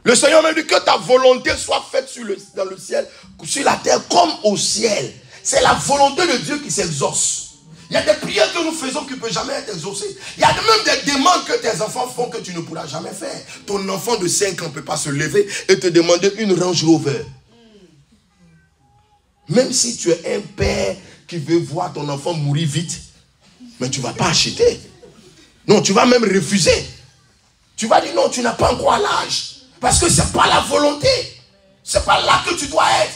Le Seigneur m'a dit que ta volonté soit faite dans le ciel, sur la terre comme au ciel. C'est la volonté de Dieu qui s'exauce. Il y a des prières que nous faisons qui ne peuvent jamais être exaucées. Il y a même des demandes que tes enfants font que tu ne pourras jamais faire. Ton enfant de 5 ans ne peut pas se lever et te demander une Range Rover. Même si tu es un père qui veut voir ton enfant mourir vite, mais tu ne vas pas acheter. Non, tu vas même refuser. Tu vas dire non, tu n'as pas encore l'âge. Parce que ce n'est pas la volonté. Ce n'est pas là que tu dois être.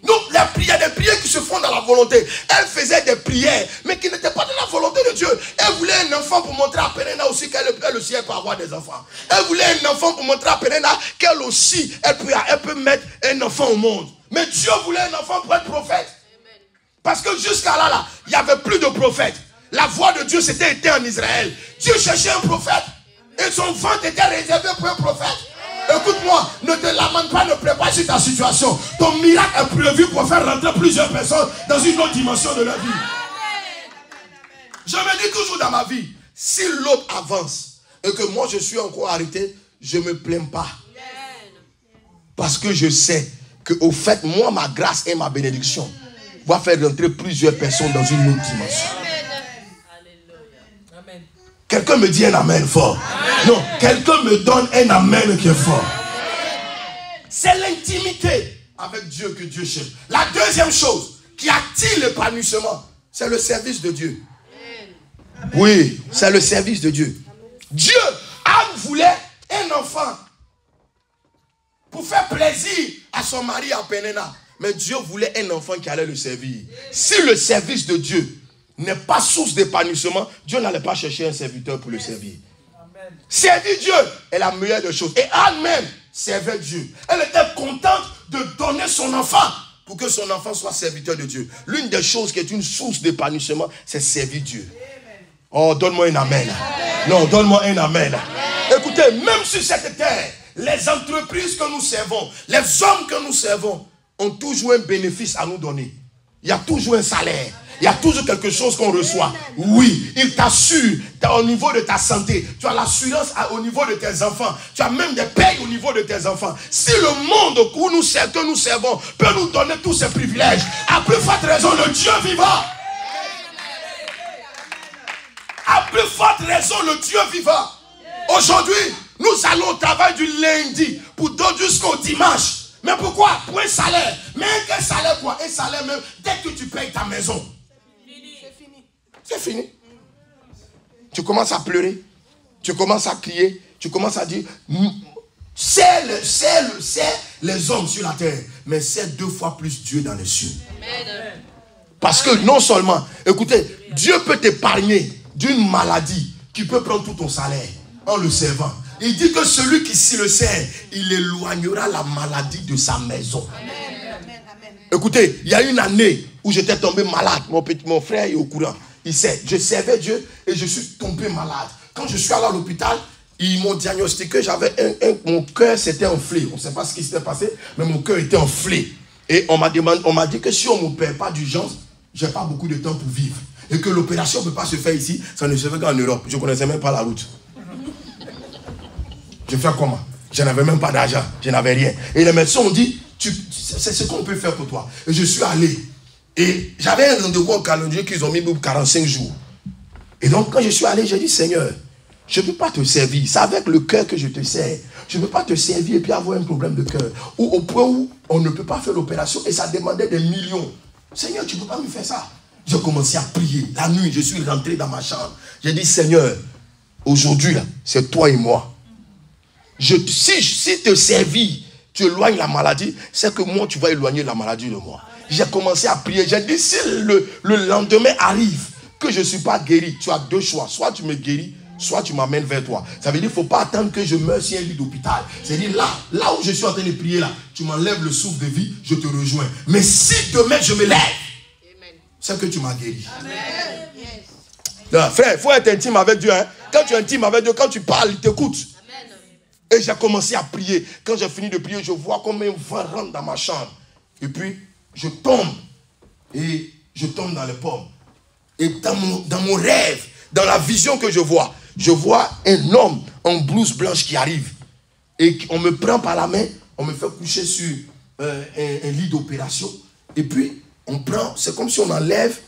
Donc, il y a des prières qui se font dans la volonté. Elle faisait des prières, mais qui n'étaient pas de la volonté de Dieu. Elle voulait un enfant pour montrer à Pénéna aussi qu'elle aussi elle peut avoir des enfants. Elle voulait un enfant pour montrer à Pénéna qu'elle aussi, elle peut mettre un enfant au monde. Mais Dieu voulait un enfant pour être prophète. Parce que jusqu'à là, il n'y avait plus de prophète. La voix de Dieu s'était éteinte en Israël. Dieu cherchait un prophète. Et son ventre était réservé pour un prophète. Écoute-moi, ne te lamente pas, ne prépare sur ta situation. Ton miracle est prévu pour faire rentrer plusieurs personnes dans une autre dimension de leur vie. Je me dis toujours dans ma vie, si l'autre avance et que moi je suis encore arrêté, je ne me plains pas. Parce que je sais qu'au fait, moi, ma grâce et ma bénédiction va faire rentrer plusieurs personnes dans une autre dimension. Quelqu'un me dit un amen fort. Amen. Non, quelqu'un me donne un amen qui est fort. C'est l'intimité avec Dieu que Dieu cherche. La deuxième chose qui attire l'épanouissement, c'est le service de Dieu. Amen. Oui, c'est le service de Dieu. Dieu, Anne voulait un enfant pour faire plaisir à son mari à Pénéna. Mais Dieu voulait un enfant qui allait le servir. Si le service de Dieu n'est pas source d'épanouissement, Dieu n'allait pas chercher un serviteur pour le servir. Amen. Servir Dieu est la meilleure des choses. Et Anne même servait Dieu. Elle était contente de donner son enfant pour que son enfant soit serviteur de Dieu. L'une des choses qui est une source d'épanouissement, c'est servir Dieu. Amen. Oh, donne-moi un amen. Amen. Non, donne-moi un amen. Amen. Écoutez, même sur cette terre, les entreprises que nous servons, les hommes que nous servons, ont toujours un bénéfice à nous donner. Il y a toujours un salaire. Il y a toujours quelque chose qu'on reçoit. Oui, il t'assure au niveau de ta santé. Tu as l'assurance au niveau de tes enfants. Tu as même des payes au niveau de tes enfants. Si le monde que nous servons peut nous donner tous ces privilèges, à plus forte raison, le Dieu vivant. À plus forte raison, le Dieu vivant. Aujourd'hui, nous allons au travail du lundi pour d'autres jusqu'au dimanche. Mais pourquoi? Pour un salaire. Mais quel salaire quoi? Un salaire même, dès que tu payes ta maison. C'est fini. Tu commences à pleurer. Tu commences à crier. Tu commences à dire, c'est les hommes sur la terre, mais c'est 2 fois plus Dieu dans les cieux. Parce que non seulement, écoutez, Dieu peut t'épargner d'une maladie qui peut prendre tout ton salaire en le servant. Il dit que celui qui s'y le sert, il éloignera la maladie de sa maison. Amen. Écoutez, il y a une année où j'étais tombé malade. Mon frère est au courant. Il sait, je servais Dieu et je suis tombé malade. Quand je suis allé à l'hôpital, ils m'ont diagnostiqué, mon cœur s'était enflé. On ne sait pas ce qui s'était passé, mais mon cœur était enflé. Et on m'a dit que si on ne m'opère pas d'urgence, je n'ai pas beaucoup de temps pour vivre. Et que l'opération ne peut pas se faire ici, ça ne se fait qu'en Europe. Je ne connaissais même pas la route. Je fais comment? Je n'avais même pas d'argent, je n'avais rien. Et les médecins ont dit, c'est ce qu'on peut faire pour toi. Et je suis allé. Et j'avais un rendez-vous au calendrier qu'ils ont mis pour 45 jours. Et donc quand je suis allé, j'ai dit, Seigneur, je ne peux pas te servir. C'est avec le cœur que je te sers. Je ne peux pas te servir et puis avoir un problème de cœur. Ou au point où on ne peut pas faire l'opération et ça demandait des millions. Seigneur, tu ne peux pas me faire ça. J'ai commencé à prier. La nuit, je suis rentré dans ma chambre. J'ai dit, Seigneur, aujourd'hui, c'est toi et moi. Si te servir, tu éloignes la maladie, c'est que moi, tu vas éloigner la maladie de moi. J'ai commencé à prier. J'ai dit, si le lendemain arrive, que je ne suis pas guéri, tu as 2 choix. Soit tu me guéris, soit tu m'amènes vers toi. Ça veut dire qu'il ne faut pas attendre que je meure sur un lit d'hôpital. C'est-à-dire là où je suis en train de prier, là, tu m'enlèves le souffle de vie, je te rejoins. Mais si demain je me lève, c'est que tu m'as guéri. Amen. Non, frère, il faut être intime avec Dieu. Hein? Quand tu es intime avec Dieu, quand tu parles, il t'écoute. Et j'ai commencé à prier. Quand j'ai fini de prier, je vois comme un vent rentre dans ma chambre. Et puis, je tombe. Et je tombe dans les pommes. Et dans mon rêve, dans la vision que je vois un homme en blouse blanche qui arrive. Et on me prend par la main, on me fait coucher sur un lit d'opération. Et puis, on prend, c'est comme si on enlève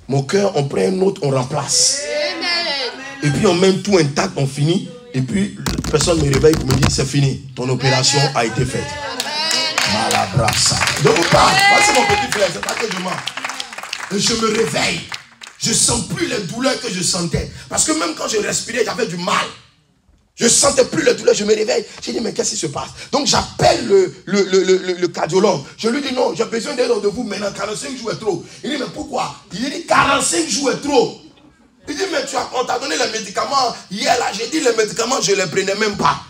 Mon cœur, on prend un autre, on remplace. Et puis on met tout intact, on finit. Et puis personne me réveille pour me dire c'est fini. Ton opération a été faite. Malabrassa. Je vous parle. C'est mon petit frère, c'est pas que je mens. Et je me réveille. Je ne sens plus les douleurs que je sentais. Parce que même quand je respirais, j'avais du mal. Je ne sentais plus les douleurs, je me réveille. J'ai dit, mais qu'est-ce qui se passe? Donc j'appelle le cardiologue. Je lui dis, non, j'ai besoin d'aide de vous maintenant. 45 jours est trop. Il dit, mais pourquoi? Il dit, 45 jours est trop. Il dit, mais on t'a donné les médicaments. Hier, là, j'ai dit, les médicaments, je ne les prenais même pas.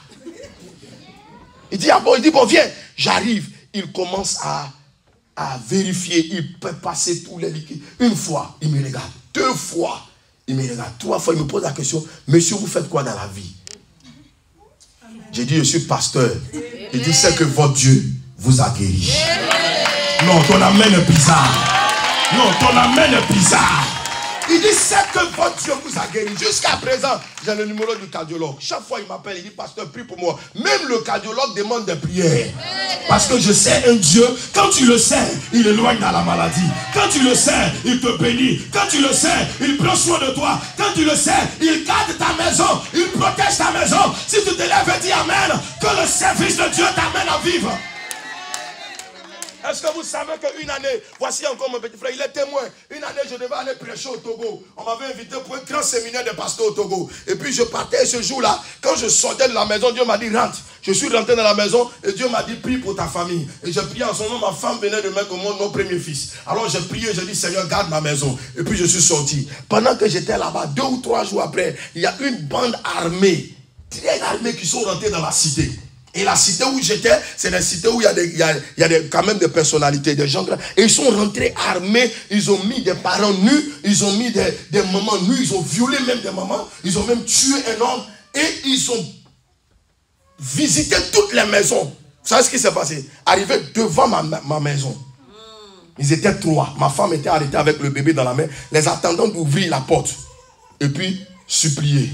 Il dit, ah bon, il dit, bon, viens. J'arrive. Il commence à vérifier. Il peut passer tous les liquides. Une fois, il me regarde. 2 fois, il me regarde. 3 fois, il me pose la question, monsieur, vous faites quoi dans la vie? J'ai dit, je suis pasteur. Il dit, c'est que votre Dieu vous a guéri. Non, ton amen est bizarre. Non, ton amen est bizarre. Il dit, c'est que votre Dieu vous a guéri. Jusqu'à présent, j'ai le numéro du cardiologue. Chaque fois, il m'appelle, il dit, pasteur, prie pour moi. Même le cardiologue demande des prières. Parce que je sais un Dieu, quand tu le sais, il éloigne dans la maladie. Quand tu le sais, il te bénit. Quand tu le sais, il prend soin de toi. Quand tu le sais, il garde ta maison. Il protège ta maison. Si tu te lèves et dis amen, que le service de Dieu t'amène à vivre. Est-ce que vous savez qu'une année, voici encore mon petit frère, il est témoin. Une année, je devais aller prêcher au Togo. On m'avait invité pour un grand séminaire de pasteurs au Togo. Et puis je partais ce jour-là. Quand je sortais de la maison, Dieu m'a dit, rentre. Je suis rentré dans la maison et Dieu m'a dit, prie pour ta famille. Et j'ai prié en son nom, ma femme venait de mettre au monde mon premier fils. Alors j'ai prié, j'ai dit, Seigneur, garde ma maison. Et puis je suis sorti. Pendant que j'étais là-bas, 2 ou 3 jours après, il y a une bande armée, très armée qui sont rentrés dans la cité. Et la cité où j'étais, c'est la cité où il y a quand même des personnalités, des gens. Et ils sont rentrés armés, ils ont mis des parents nus, ils ont mis des mamans nues, ils ont violé même des mamans, ils ont même tué un homme et ils ont visité toutes les maisons. Vous savez ce qui s'est passé? Arrivé devant ma maison. Ils étaient 3. Ma femme était arrêtée avec le bébé dans la main, les attendant d'ouvrir la porte. Et puis, supplier.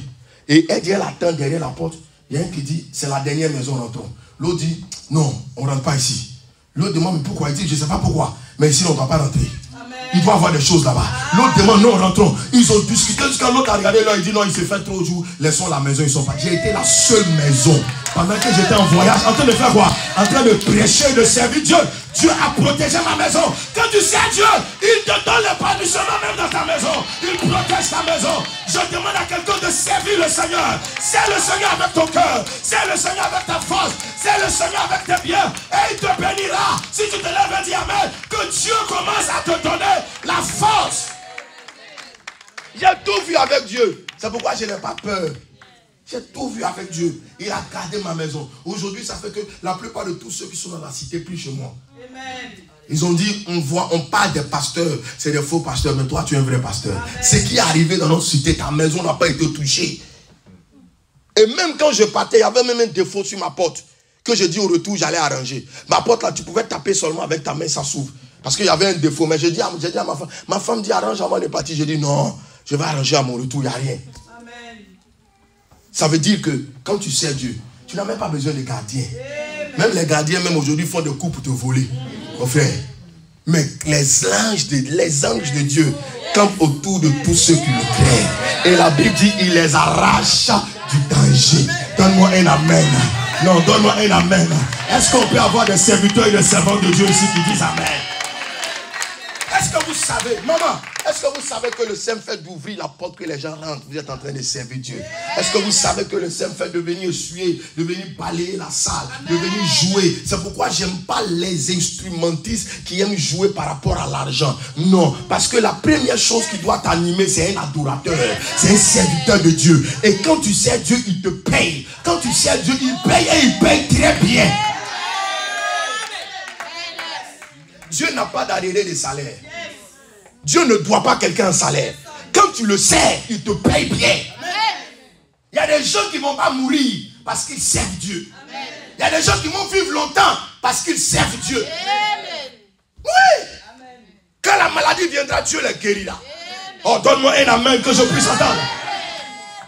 Et elle attend derrière la porte. Il y a un qui dit, c'est la dernière maison, rentrons. L'autre dit, non, on ne rentre pas ici. L'autre demande, mais pourquoi? Il dit, je ne sais pas pourquoi, mais ici, on ne doit pas rentrer. Amen. Il doit y avoir des choses là-bas. L'autre demande, non, rentrons. Ils ont discuté jusqu'à l'autre a regardé là, il dit, non, il s'est fait trop jour, laissons la maison, ils sont pas. J'ai été la seule maison. Pendant que j'étais en voyage, en train de faire quoi? En train de prêcher, de servir Dieu. Dieu a protégé ma maison. Quand tu sais Dieu, il te donne le participement même dans ta maison. Il protège ta maison. Je demande à quelqu'un de servir le Seigneur. C'est le Seigneur avec ton cœur. C'est le Seigneur avec ta force. C'est le Seigneur avec tes biens. Et il te bénira. Si tu te lèves et dis amen, que Dieu commence à te donner la force. J'ai tout vu avec Dieu. C'est pourquoi je n'ai pas peur. J'ai tout vu avec Dieu. Il a gardé ma maison. Aujourd'hui, ça fait que la plupart de tous ceux qui sont dans la cité prient chez moi. Amen. Ils ont dit, on parle des pasteurs, c'est des faux pasteurs, mais toi tu es un vrai pasteur. Amen. Ce qui est arrivé dans notre cité, ta maison n'a pas été touchée. Et même quand je partais, il y avait même un défaut sur ma porte, que je dis au retour, j'allais arranger. Ma porte là, tu pouvais taper seulement avec ta main, ça s'ouvre. Parce qu'il y avait un défaut, mais j'ai dit à ma femme dit, arrange avant de partir. J'ai dit, non, je vais arranger à mon retour, il n'y a rien. Amen. Ça veut dire que quand tu sers Dieu, tu n'as même pas besoin de gardiens. Même les gardiens, même aujourd'hui, font des coups pour te voler. Mon frère. Mais les anges de Dieu campent autour de tous ceux qui le craignent. Et la Bible dit, il les arrache du danger. Donne-moi un amen. Non, donne-moi un amen. Est-ce qu'on peut avoir des serviteurs et des servantes de Dieu ici qui disent amen? Est-ce que vous savez, maman, est-ce que vous savez que le simple fait d'ouvrir la porte que les gens rentrent, vous êtes en train de servir Dieu? Est-ce que vous savez que le simple fait de venir suer, de venir balayer la salle, de venir jouer? C'est pourquoi j'aime pas les instrumentistes qui aiment jouer par rapport à l'argent. Non, parce que la première chose qui doit t'animer, c'est un adorateur, c'est un serviteur de Dieu. Et quand tu sers Dieu, il te paye. Quand tu sers Dieu, il paye et il paye très bien. Dieu n'a pas d'arrêt de salaire. Dieu ne doit pas quelqu'un un salaire. Quand tu le sais, il te paye bien. Il y a des gens qui ne vont pas mourir parce qu'ils servent Dieu. Il y a des gens qui vont vivre longtemps parce qu'ils servent Dieu. Oui. Quand la maladie viendra, Dieu les guérira. Oh, donne-moi un amen que je puisse entendre.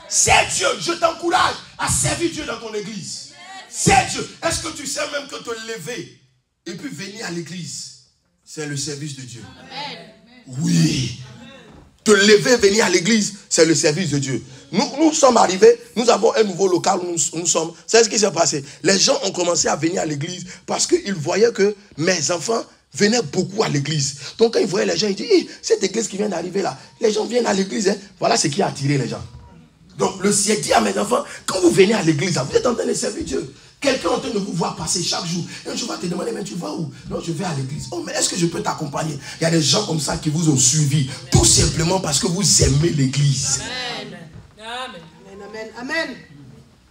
C'est Dieu. Je t'encourage à servir Dieu dans ton église. C'est Dieu. Est-ce que tu sais même que te lever et puis venir à l'église, c'est le service de Dieu? Amen. Oui. Te lever, venir à l'église, c'est le service de Dieu. Nous sommes arrivés, nous avons un nouveau local où nous sommes. C'est ce qui s'est passé. Les gens ont commencé à venir à l'église parce qu'ils voyaient que mes enfants venaient beaucoup à l'église. Donc quand ils voyaient les gens, ils disaient, hey, cette église qui vient d'arriver là, les gens viennent à l'église. Hein. Voilà ce qui a attiré les gens. Donc le ciel dit à mes enfants, quand vous venez à l'église, vous êtes en train de servir Dieu. Quelqu'un est en train de vous voir passer chaque jour. Et un jour va te demander, mais tu vas où? Non, je vais à l'église. Oh, mais est-ce que je peux t'accompagner? Il y a des gens comme ça qui vous ont suivi. Tout simplement parce que vous aimez l'église. Amen. Amen. Amen. Amen.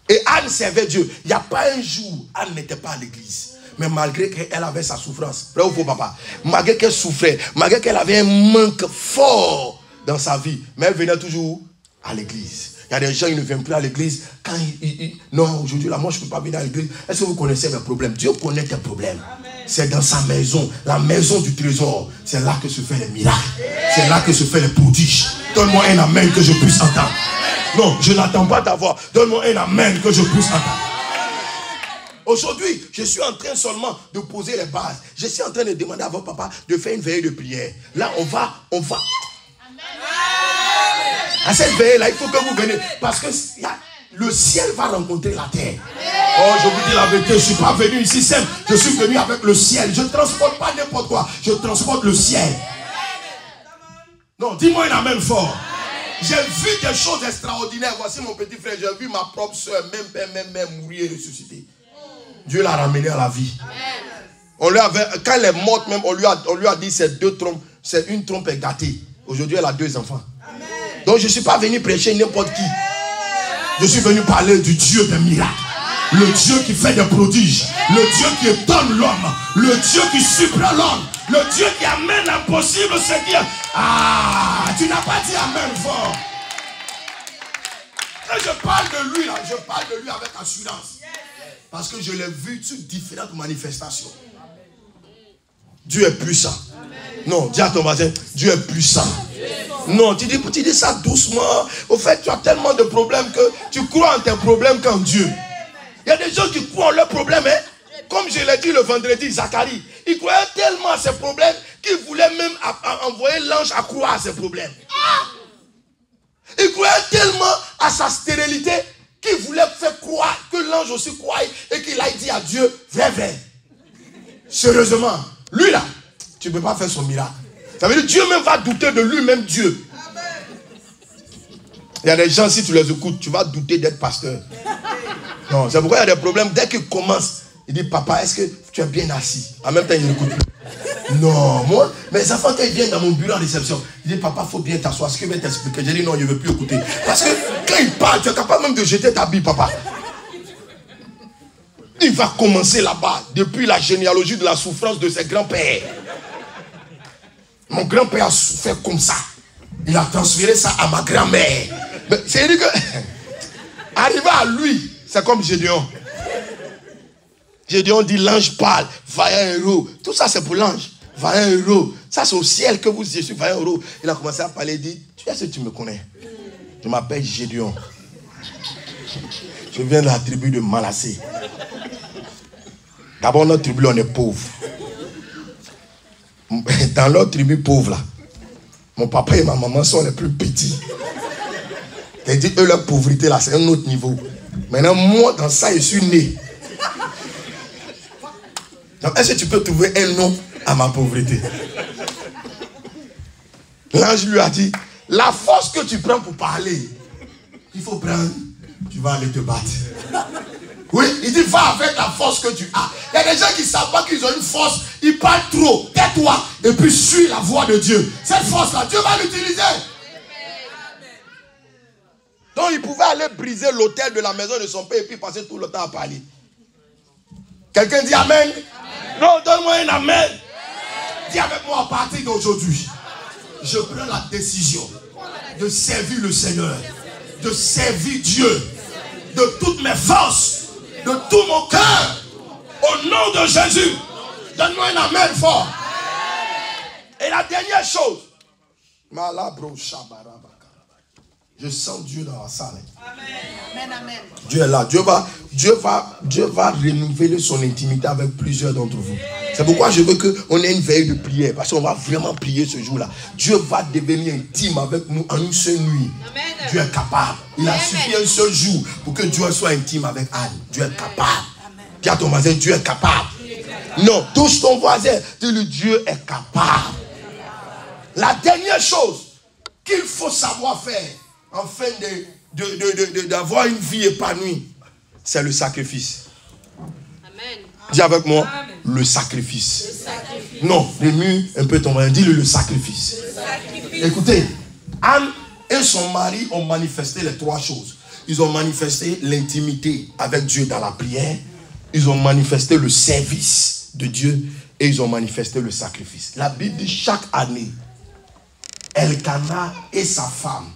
Et Anne servait Dieu. Il n'y a pas un jour, Anne n'était pas à l'église. Mais malgré qu'elle avait sa souffrance. Vrai ou faux, papa? Malgré qu'elle souffrait, malgré qu'elle avait un manque fort dans sa vie. Mais elle venait toujours à l'église. Il y a des gens qui ne viennent plus à l'église. Quand non, aujourd'hui, là, moi, je ne peux pas venir à l'église. Est-ce que vous connaissez mes problèmes? Dieu connaît tes problèmes. C'est dans sa maison, la maison du trésor. C'est là que se fait les miracles. C'est là que se fait les prodiges. Donne-moi un amen que je puisse entendre. Non, je n'attends pas d'avoir. Donne-moi un amen que je puisse entendre. Aujourd'hui, je suis en train seulement de poser les bases. Je suis en train de demander à votre papa de faire une veillée de prière. Là, on va. À cette veillée-là, il faut que vous veniez. Parce que le ciel va rencontrer la terre. Oh, je vous dis la vérité, je ne suis pas venu ici simple. Je suis venu avec le ciel. Je ne transporte pas n'importe quoi. Je transporte le ciel. Non, dis-moi un amen fort. J'ai vu des choses extraordinaires. Voici mon petit frère. J'ai vu ma propre soeur, même mourir et ressusciter. Dieu l'a ramené à la vie. On lui avait, quand elle est morte même, on lui a dit c'est deux trompes. C'est une trompe est gâtée. Aujourd'hui, elle a 2 enfants. Donc je ne suis pas venu prêcher n'importe qui. Je suis venu parler du Dieu des miracles. Le Dieu qui fait des prodiges. Le Dieu qui étonne l'homme. Le Dieu qui surprend l'homme. Le Dieu qui amène l'impossible, c'est dire, ah, tu n'as pas dit amen fort. Quand je parle de lui, là, je parle de lui avec assurance. Parce que je l'ai vu sur différentes manifestations. Dieu est puissant. Non, dis à ton voisin, Dieu est puissant. Non, tu dis ça doucement. Au fait, tu as tellement de problèmes que tu crois en tes problèmes qu'en Dieu. Il y a des gens qui croient en leurs problèmes. Hein? Comme je l'ai dit le vendredi, Zacharie, il croyait tellement à ses problèmes qu'il voulait même envoyer l'ange à croire à ses problèmes. Il croyait tellement à sa stérilité qu'il voulait faire croire que l'ange aussi croyait et qu'il a dit à Dieu, vrai. Sérieusement, lui là, tu ne peux pas faire son miracle. Ça veut dire que Dieu même va douter de lui-même Dieu. Il y a des gens, si tu les écoutes, tu vas douter d'être pasteur. Non, c'est pourquoi il y a des problèmes. Dès qu'ils commencent, il dit, papa, est-ce que tu es bien assis? En même temps, il n'écoute plus. Non, moi, mes enfants, quand ils viennent dans mon bureau en réception, il dit, papa, il faut bien t'asseoir. Ce qu'il vient t'expliquer. J'ai dit, non, je ne veux plus écouter. Parce que quand il parle, tu es capable même de jeter ta bille, papa. Il va commencer là-bas, depuis la généalogie de la souffrance de ses grands-pères. Mon grand-père a souffert comme ça. Il a transféré ça à ma grand-mère. C'est-à-dire que, arrivé à lui, c'est comme Gédéon. Gédéon dit, l'ange parle, vaillant héros. Tout ça, c'est pour l'ange. Vaillant héros. Ça, c'est au ciel que vous dites, je suis vaillant héros. Il a commencé à parler, il dit, est-ce que tu me connais? Je m'appelle Gédéon. Je viens de la tribu de Manassé. D'abord, notre tribu, on est pauvre. Dans leur tribu pauvre, là, mon papa et ma maman sont les plus petits. C'est-à-dire, eux, leur pauvreté, là, c'est un autre niveau. Maintenant, moi, dans ça, je suis né. Donc, est-ce que tu peux trouver un nom à ma pauvreté? L'ange lui a dit, la force que tu prends pour parler, il faut prendre, tu vas aller te battre. Oui, il dit, va avec la force que tu as. Il y a des gens qui ne savent pas qu'ils ont une force, ils parlent trop. Tais-toi et puis suis la voix de Dieu. Cette force-là, Dieu va l'utiliser. Donc, il pouvait aller briser l'autel de la maison de son père et puis passer tout le temps à parler. Quelqu'un dit amen? Non, donne-moi un amen. Dis avec moi, à partir d'aujourd'hui, je prends la décision de servir le Seigneur, de servir Dieu, de toutes mes forces, de tout mon cœur, au nom de Jésus. Donne-moi un amen fort. Et la dernière chose, Je sens Dieu dans la salle. Amen. Amen. Dieu est là. Dieu va renouveler son intimité avec plusieurs d'entre vous. C'est pourquoi je veux qu'on ait une veille de prière. Parce qu'on va vraiment prier ce jour-là. Dieu va devenir intime avec nous en une seule nuit. Amen. Dieu est capable. Il a suffi un seul jour pour que Dieu soit intime avec Anne. Dieu est capable. Dis à ton voisin, Dieu est capable. Non, touche ton voisin. Dis-lui, Dieu est capable. La dernière chose qu'il faut savoir faire afin d'avoir une vie épanouie, c'est le sacrifice. Amen. Dis avec moi, amen. Le sacrifice. Non, remue un peu ton voisin. Dis-le, le sacrifice. Écoutez, Anne et son mari ont manifesté les trois choses. Ils ont manifesté l'intimité avec Dieu dans la prière. Ils ont manifesté le service de Dieu. Et ils ont manifesté le sacrifice. La Bible dit chaque année, Elkana et sa femme,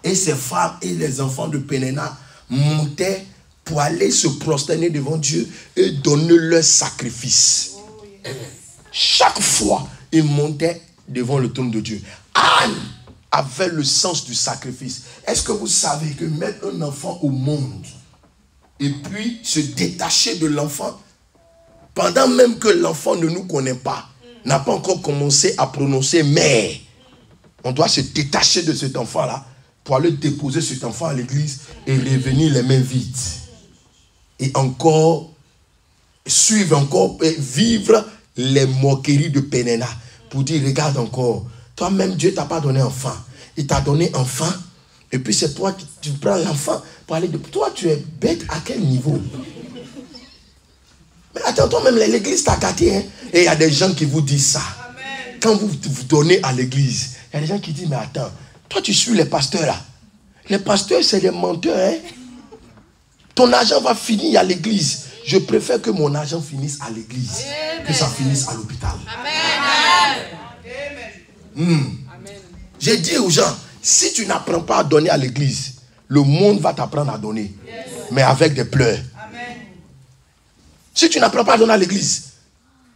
et ses femmes et les enfants de Pénéna montaient pour aller se prosterner devant Dieu et donner leur sacrifice. Chaque fois, ils montaient devant le trône de Dieu. Anne avait le sens du sacrifice. Est-ce que vous savez que mettre un enfant au monde et puis se détacher de l'enfant, pendant même que l'enfant ne nous connaît pas, n'a pas encore commencé à prononcer mère, on doit se détacher de cet enfant-là pour aller déposer cet enfant à l'église et revenir les mains vides. Et encore, suivre encore, et vivre les moqueries de Pénéna. Pour dire, regarde encore, toi-même Dieu t'a pas donné enfant. Il t'a donné enfant. Et puis c'est toi qui tu prends l'enfant pour aller de... Toi, tu es bête à quel niveau? Mais attends, toi-même, l'église t'a gâté. Hein? Et il y a des gens qui vous disent ça. Amen. Quand vous donnez à l'église, il y a des gens qui disent, mais attends, toi tu suis les pasteurs là. Les pasteurs, c'est des menteurs. Hein? Ton argent va finir à l'église. Je préfère que mon argent finisse à l'église que ça finisse à l'hôpital. Amen. J'ai dit aux gens, si tu n'apprends pas à donner à l'église, le monde va t'apprendre à donner. Yes. Mais avec des pleurs. Amen. Si tu n'apprends pas à donner à l'église,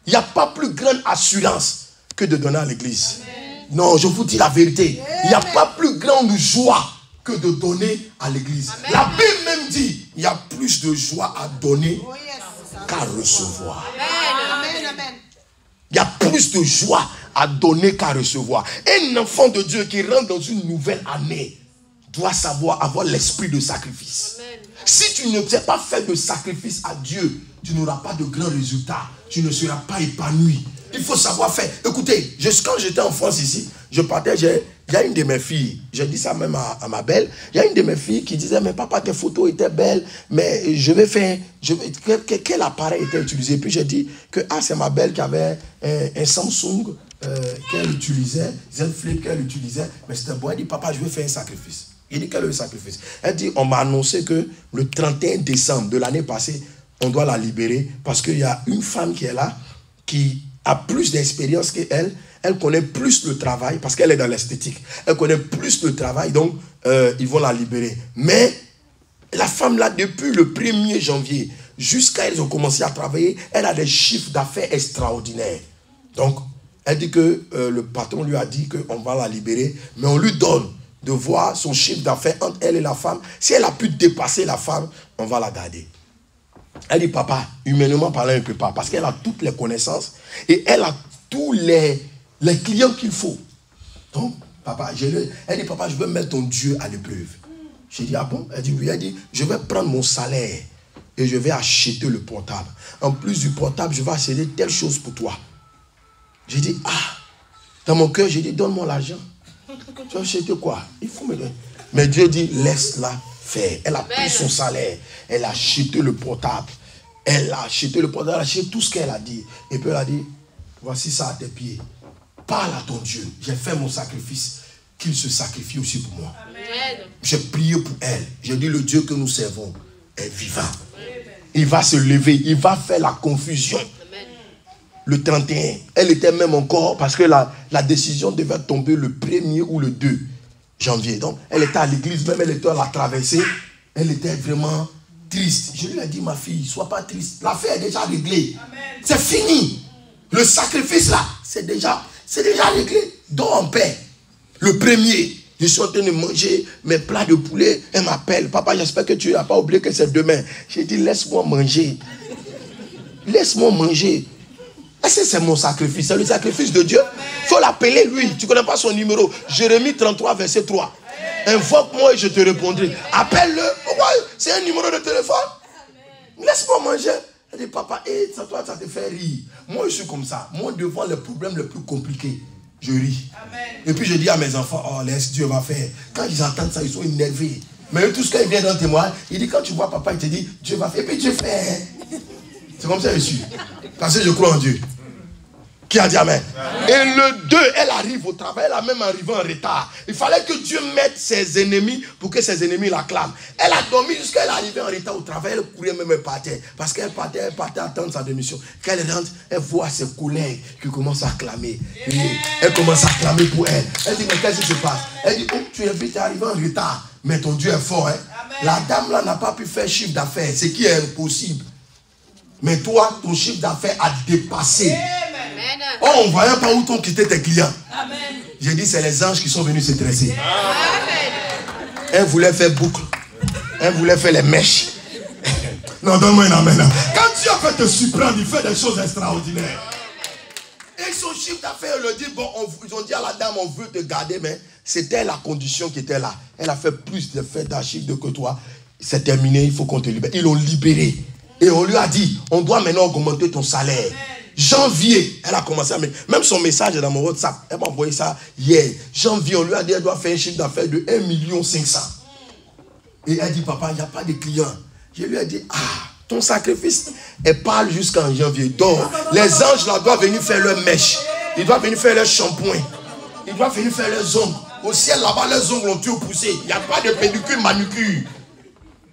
il n'y a pas plus grande assurance que de donner à l'église. Non, je vous dis la vérité. Il n'y a pas plus grande joie que de donner à l'église. La Bible même dit, il y a plus de joie à donner qu'à recevoir. Il y a plus de joie à donner qu'à recevoir. Un enfant de Dieu qui rentre dans une nouvelle année doit savoir avoir l'esprit de sacrifice. Amen. Si tu ne sais pas faire de sacrifice à Dieu, tu n'auras pas de grands résultats. Tu ne seras pas épanoui. Il faut savoir faire. Écoutez, quand j'étais en France ici, je partais, il y a une de mes filles, j'ai dit ça même à ma belle, il y a une de mes filles qui disait, mais papa, tes photos étaient belles, mais quel appareil était utilisé? Puis j'ai dit que c'est ma belle qui avait un Samsung qu'elle utilisait, Z Flip qu'elle utilisait, mais c'était bon. Elle dit, papa, je veux faire un sacrifice. Il dit, quel est le sacrifice? Elle dit, on m'a annoncé que le 31 décembre de l'année passée, on doit la libérer parce qu'il y a une femme qui est là, qui a plus d'expérience qu'elle, elle connaît plus le travail, parce qu'elle est dans l'esthétique, elle connaît plus le travail, donc ils vont la libérer. Mais la femme là, depuis le 1er janvier, jusqu'à ils ont commencé à travailler, elle a des chiffres d'affaires extraordinaires. Donc, elle dit que le patron lui a dit qu'on va la libérer, mais on lui donne de voir son chiffre d'affaires entre elle et la femme. Si elle a pu dépasser la femme, on va la garder. Elle dit, papa, humainement parlant, elle ne peut pas, parce qu'elle a toutes les connaissances et elle a tous les clients qu'il faut. Donc, papa, elle dit, papa, je veux mettre ton Dieu à l'épreuve. J'ai dit, ah bon? Elle dit, oui. Elle dit, je vais prendre mon salaire et je vais acheter le portable. En plus du portable, je vais acheter telle chose pour toi. J'ai dit, dans mon cœur, j'ai dit, donne-moi l'argent. Tu vas acheter quoi? Il faut me donner. Mais Dieu dit, laisse-la faire. Elle a pris son salaire. Elle a acheté le portable. Elle a acheté le portable. Elle a acheté tout ce qu'elle a dit. Et puis elle a dit, voici ça à tes pieds. Parle à ton Dieu. J'ai fait mon sacrifice. Qu'il se sacrifie aussi pour moi. J'ai prié pour elle. J'ai dit, le Dieu que nous servons est vivant. Il va se lever. Il va faire la confusion. Le 31. Elle était même encore, parce que la décision devait tomber le 1er ou le 2 janvier. Donc, elle était à l'église, même elle était à la traversée. Elle était vraiment triste. Je lui ai dit, ma fille, sois pas triste. L'affaire est déjà réglée. C'est fini. Le sacrifice là, c'est déjà réglé. Dors en paix. Le 1er. Je suis en train de manger mes plats de poulet. Elle m'appelle. Papa, j'espère que tu n'as pas oublié que c'est demain. J'ai dit, laisse-moi manger. Laisse-moi manger. Est-ce que c'est mon sacrifice? C'est le sacrifice de Dieu. Il faut l'appeler lui. Tu ne connais pas son numéro. Jérémie 33, verset 3. Invoque-moi et je te répondrai. Appelle-le. Pourquoi? C'est un numéro de téléphone. Laisse-moi manger. Elle dit, papa, toi, ça te fait rire. Moi, je suis comme ça. Moi, devant les problèmes les plus compliqués, je ris. Amen. Et puis, je dis à mes enfants, oh, laisse, Dieu va faire. Quand ils entendent ça, ils sont énervés. Mais tout ce qu'il vient dans témoin, il dit, quand tu vois papa, il te dit, Dieu va faire. Et puis, Dieu fait. C'est comme ça que je suis. Parce que je crois en Dieu. Qui a dit amen? Amen. Et le 2, elle arrive au travail, elle a même arrivé en retard. Il fallait que Dieu mette ses ennemis pour que ses ennemis l'acclament. Elle a dormi jusqu'à elle arrivée en retard au travail, elle courait même, elle partait. Parce qu'elle partait attendre sa démission. Quand elle rentre, elle voit ses collègues qui commencent à clamer. Et elle commence à clamer pour elle. Elle dit, mais qu'est-ce qui se passe? Elle dit, oh, tu es vite arrivé en retard. Mais ton Dieu est fort. Hein? La dame là n'a pas pu faire chiffre d'affaires, ce qui est impossible. Mais toi, ton chiffre d'affaires a dépassé. Oh, on ne voyait pas où t'ont quitté tes clients. Amen. J'ai dit, c'est les anges qui sont venus se dresser. Amen. Elle voulait faire boucle. Elle voulait faire les mèches. Non, donne-moi un amen. Quand Dieu fait te surprendre, il fait des choses extraordinaires. Et son chiffre d'affaires, le dit, bon, ils ont dit à la dame, on veut te garder, mais c'était la condition qui était là. Elle a fait plus de fêtes à chiffre que toi. C'est terminé, il faut qu'on te libère. Ils l'ont libéré. Et on lui a dit, on doit maintenant augmenter ton salaire. Janvier, elle a commencé à mettre, même son message est dans mon WhatsApp, elle m'a envoyé ça hier. Janvier, on lui a dit, elle doit faire un chiffre d'affaires de 1 500 000. Et elle dit, papa, il n'y a pas de clients. Je lui ai dit, ton sacrifice, elle parle jusqu'en janvier. Donc, les anges là doivent venir faire leur mèche. Ils doivent venir faire leur shampoing. Ils doivent venir faire leurs ongles. Au ciel là-bas, leurs ongles ont tout poussé. Il n'y a pas de pédicure, manucure.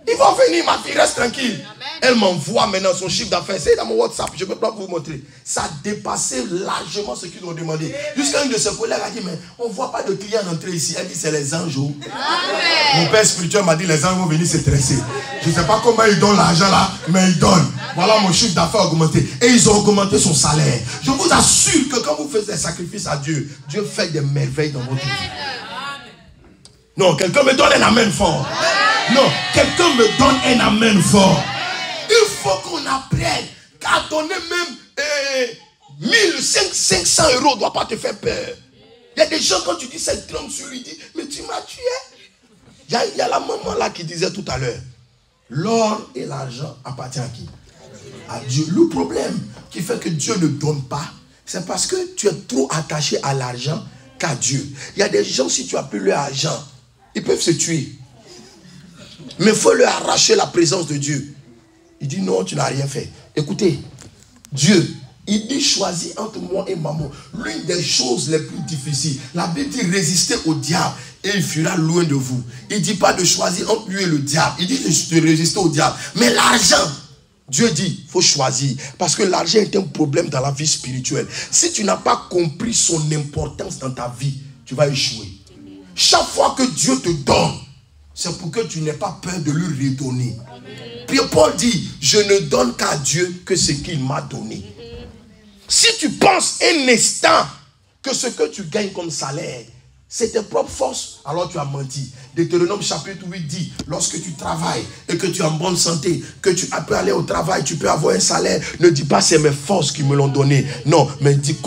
Ils vont venir, ma fille, reste tranquille. Amen. Elle m'envoie maintenant son chiffre d'affaires. C'est dans mon WhatsApp, je ne peux pas vous montrer. Ça a dépassé largement ce qu'ils ont demandé. Jusqu'à une de ses collègues a dit, mais on ne voit pas de clients entrer ici. Elle dit, c'est les anges. Mon père spirituel m'a dit, les anges vont venir se dresser. Je ne sais pas comment ils donnent l'argent là, mais ils donnent. Voilà mon chiffre d'affaires augmenté. Et ils ont augmenté son salaire. Je vous assure que quand vous faites des sacrifices à Dieu, Dieu fait des merveilles dans votre vie. Non, quelqu'un me donne un amen fort. Non, quelqu'un me donne un amen fort. Il faut qu'on apprenne qu'à donner même 1500 €, ne doit pas te faire peur. Il y a des gens, quand tu dis cette trompe sur lui, dit, mais tu m'as tué. Il y a la maman là qui disait tout à l'heure, l'or et l'argent appartiennent à qui? À Dieu. Le problème qui fait que Dieu ne donne pas, c'est parce que tu es trop attaché à l'argent qu'à Dieu. Il y a des gens, si tu as plus leur argent, ils peuvent se tuer. Mais il faut leur arracher la présence de Dieu. Il dit non, tu n'as rien fait. Écoutez, Dieu, il dit choisis entre moi et maman. L'une des choses les plus difficiles. La Bible dit résister au diable et il fuira loin de vous. Il ne dit pas de choisir entre lui et le diable. Il dit de résister au diable. Mais l'argent, Dieu dit, il faut choisir. Parce que l'argent est un problème dans la vie spirituelle. Si tu n'as pas compris son importance dans ta vie, tu vas échouer. Chaque fois que Dieu te donne, c'est pour que tu n'aies pas peur de lui redonner. Puis Paul dit, je ne donne qu'à Dieu que ce qu'il m'a donné. Si tu penses un instant que ce que tu gagnes comme salaire, c'est tes propres forces, alors tu as menti. Deutéronome chapitre 8 dit, lorsque tu travailles et que tu es en bonne santé, que tu peux aller au travail, tu peux avoir un salaire, ne dis pas c'est mes forces qui me l'ont donné. Non, mais dis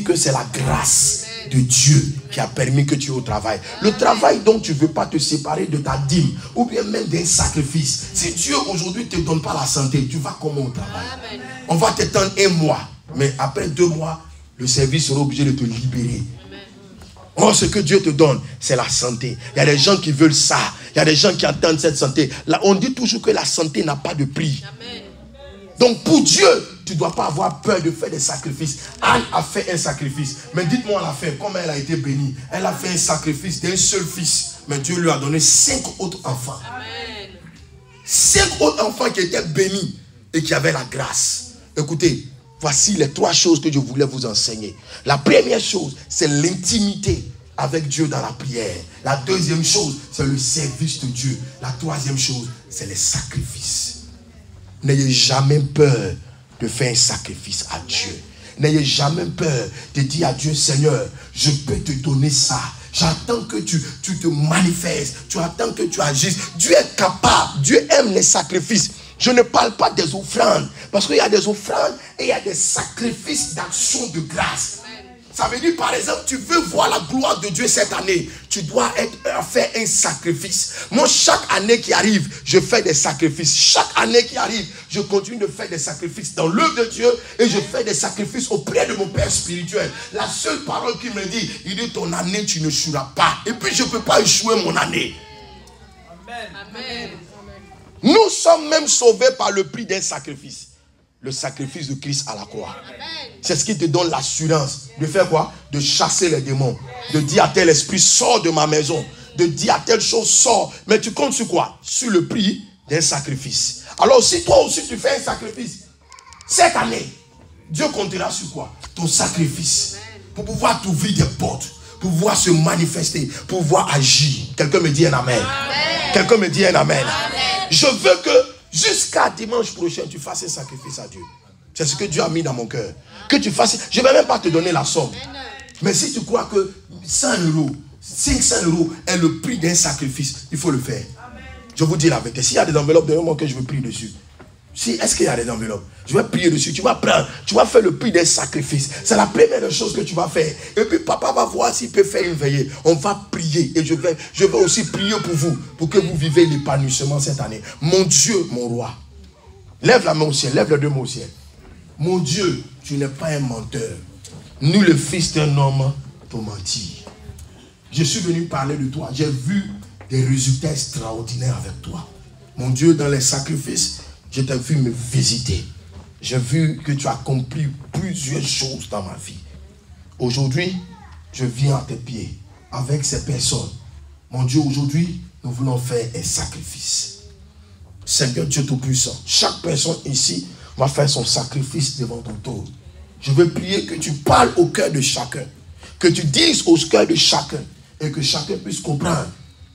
que c'est la grâce de Dieu qui a permis que tu aies au travail. Le travail dont tu ne veux pas te séparer de ta dîme ou bien même d'un sacrifice. Si Dieu aujourd'hui ne te donne pas la santé, tu vas comment au travail? On va t'étendre 1 mois, mais après 2 mois, le service sera obligé de te libérer. Oh, ce que Dieu te donne, c'est la santé. Il y a des gens qui veulent ça. Il y a des gens qui attendent cette santé. Là, on dit toujours que la santé n'a pas de prix. Amen. Donc pour Dieu, tu ne dois pas avoir peur de faire des sacrifices. Anne a fait un sacrifice. Mais dites-moi à la fin, comment elle a été bénie? Elle a fait un sacrifice d'un seul fils. Mais Dieu lui a donné 5 autres enfants. Amen. 5 autres enfants qui étaient bénis et qui avaient la grâce. Écoutez, voici les 3 choses que je voulais vous enseigner. La première chose, c'est l'intimité avec Dieu dans la prière. La deuxième chose, c'est le service de Dieu. La troisième chose, c'est les sacrifices. N'ayez jamais peur de faire un sacrifice à Dieu. N'ayez jamais peur de dire à Dieu, Seigneur, je peux te donner ça. J'attends que tu te manifestes. Tu attends que tu agisses. Dieu est capable. Dieu aime les sacrifices. Je ne parle pas des offrandes. Parce qu'il y a des offrandes et il y a des sacrifices d'action de grâce. Ça veut dire, par exemple, tu veux voir la gloire de Dieu cette année. Tu dois faire un sacrifice. Moi, chaque année qui arrive, je fais des sacrifices. Chaque année qui arrive, je continue de faire des sacrifices dans l'œuvre de Dieu. Et je fais des sacrifices auprès de mon Père spirituel. La seule parole qu'il me dit, il dit, ton année, tu ne échoueras pas. Et puis, je ne peux pas échouer mon année. Amen. Amen. Nous sommes même sauvés par le prix d'un sacrifice. Le sacrifice de Christ à la croix. C'est ce qui te donne l'assurance de faire quoi? De chasser les démons. De dire à tel esprit, sors de ma maison. De dire à telle chose, sors. Mais tu comptes sur quoi? Sur le prix d'un sacrifice. Alors si toi aussi tu fais un sacrifice, cette année, Dieu comptera sur quoi? Ton sacrifice. Pour pouvoir t'ouvrir des portes. Pour pouvoir se manifester. Pour pouvoir agir. Quelqu'un me dit un amen. Quelqu'un me dit un amen. Je veux que jusqu'à dimanche prochain, tu fasses un sacrifice à Dieu. C'est ce que Dieu a mis dans mon cœur. Que tu fasses. Je ne vais même pas te donner la somme. Mais si tu crois que 100 €, 500 € est le prix d'un sacrifice, il faut le faire. Je vous dis la vérité. S'il y a des enveloppes, donnez-moi que je veux prier dessus. Est-ce qu'il y a des enveloppes? Je vais prier dessus. Tu vas prendre, tu vas faire le prix d'un sacrifice. C'est la première des choses que tu vas faire. Et puis papa va voir s'il peut faire une veillée. On va prier. Et je vais aussi prier pour vous. Pour que vous vivez l'épanouissement cette année. Mon Dieu, mon roi. Lève la main au ciel. Lève les deux mains au ciel. Mon Dieu, tu n'es pas un menteur. Ni le fils d'un homme pour mentir. Je suis venu parler de toi. J'ai vu des résultats extraordinaires avec toi. Mon Dieu, dans les sacrifices, je t'ai vu me visiter. J'ai vu que tu as accompli plusieurs choses dans ma vie. Aujourd'hui, je viens à tes pieds avec ces personnes. Mon Dieu, aujourd'hui, nous voulons faire un sacrifice. Seigneur Dieu Tout-Puissant, chaque personne ici va faire son sacrifice devant ton trône. Je veux prier que tu parles au cœur de chacun. Que tu dises au cœur de chacun. Et que chacun puisse comprendre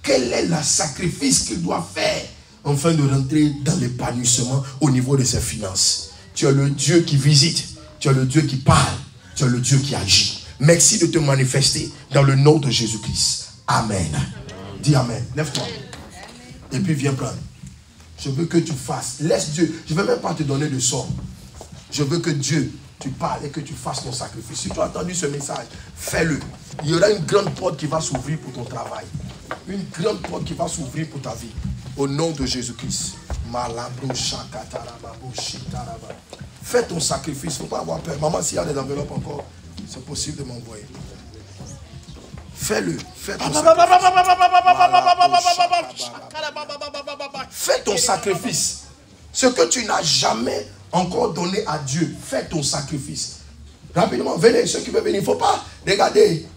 quel est le sacrifice qu'il doit faire afin de rentrer dans l'épanouissement au niveau de ses finances. Tu es le Dieu qui visite. Tu es le Dieu qui parle. Tu es le Dieu qui agit. Merci de te manifester dans le nom de Jésus-Christ. Amen. Dis Amen. Lève-toi. Et puis viens prendre. Je veux que tu fasses. Laisse Dieu. Je ne vais même pas te donner de somme. Je veux que Dieu, tu parles et que tu fasses ton sacrifice. Si tu as entendu ce message, fais-le. Il y aura une grande porte qui va s'ouvrir pour ton travail. Une grande porte qui va s'ouvrir pour ta vie. Au nom de Jésus-Christ. Fais ton sacrifice. Il ne faut pas avoir peur. Maman, s'il y a des enveloppes encore, c'est possible de m'envoyer. Fais-le. Fais ton sacrifice. Fais ton sacrifice. Ce que tu n'as jamais encore donné à Dieu, fais ton sacrifice. Rapidement, venez, ceux qui veulent venir. Il ne faut pas regarder.